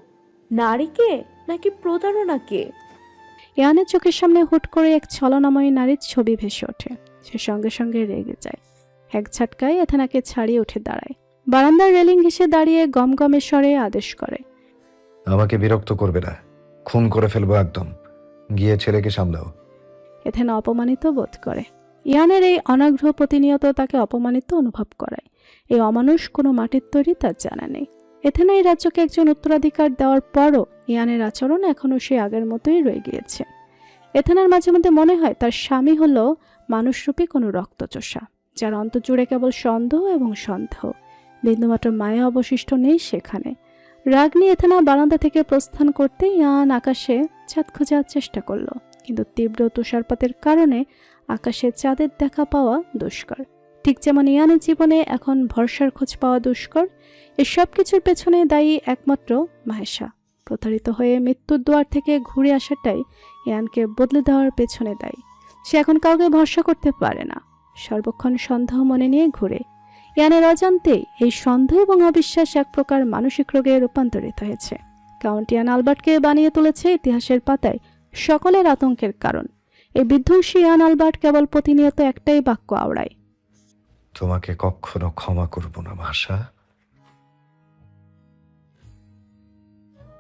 [SPEAKER 13] নারীকে নাকি প্রতারণাকে?
[SPEAKER 1] ইয়ানের চোখের সামনে হুট করে এক ছলনাময়ী নারীর ছবি ভেসে ওঠে। সে সঙ্গে সঙ্গে রেগে যায়। এক ঝটকায় এথানাকে ছাড়িয়ে উঠে দাঁড়ায়। বারান্দার রেলিং ঘেঁষে দাঁড়িয়ে গমগমে স্বরে আদেশ করে,
[SPEAKER 2] আমাকে বিরক্ত করবে না, খুন করে ফেলবো একদম। গিয়ে ছেলেকে সামলাও।
[SPEAKER 1] এথানা অপমানিত বোধ করে। ইয়ানের এই অনাগ্রহ প্রতিনিয়ত তাকে অপমানিত অনুভব করায়। এই অমানুষ কোনো মাটির তৈরি তার জানা নেই। এথানা এই রাজ্যকে একজন উত্তরাধিকার দেওয়ার পরও ইয়ানের আচরণ এখনও সে আগের মতোই রয়ে গিয়েছে। এথানার মাঝে মধ্যে মনে হয় তার স্বামী হলো মানুষরূপী কোনো রক্তচোষা, যার অন্তর্জুড়ে কেবল সন্দেহ এবং সন্দেহ, বিন্দুমাত্র মায়া অবশিষ্ট নেই সেখানে। রাগ নিয়ে এথানা বারান্দা থেকে প্রস্থান করতে ইয়ান আকাশে চাঁদ খোঁজার চেষ্টা করলো, কিন্তু তীব্র তুষারপাতের কারণে আকাশে চাঁদের দেখা পাওয়া দুষ্কর। ঠিক যেমন ইয়ানের জীবনে এখন ভরসার খোঁজ পাওয়া দুষ্কর, এসব কিছুর পেছনে দায়ী একমাত্র মাহেশা। প্রতারিত হয়ে মৃত্যুর দুয়ার থেকে ঘুরে আসাটাই ইয়ানকে বদলে দেওয়ার পেছনে দায়ী। সে এখন কাউকে ভরসা করতে পারে না, সর্বক্ষণ সন্দেহ মনে নিয়ে ঘুরে। ইয়ানের অজান্তেই এই সন্দেহ এবং অবিশ্বাস এক প্রকার মানসিক রোগে রূপান্তরিত হয়েছে। কাউন্ট ইয়ান আলবার্টকে বানিয়ে তুলেছে ইতিহাসের পাতায় সকলের আতঙ্কের কারণ। এই বিধ্বংসী ইয়ান আলবার্ট কেবল প্রতিনিয়ত একটাই বাক্য আওড়ায়,
[SPEAKER 2] তোমাকে কখনো ক্ষমা করব না মাসা।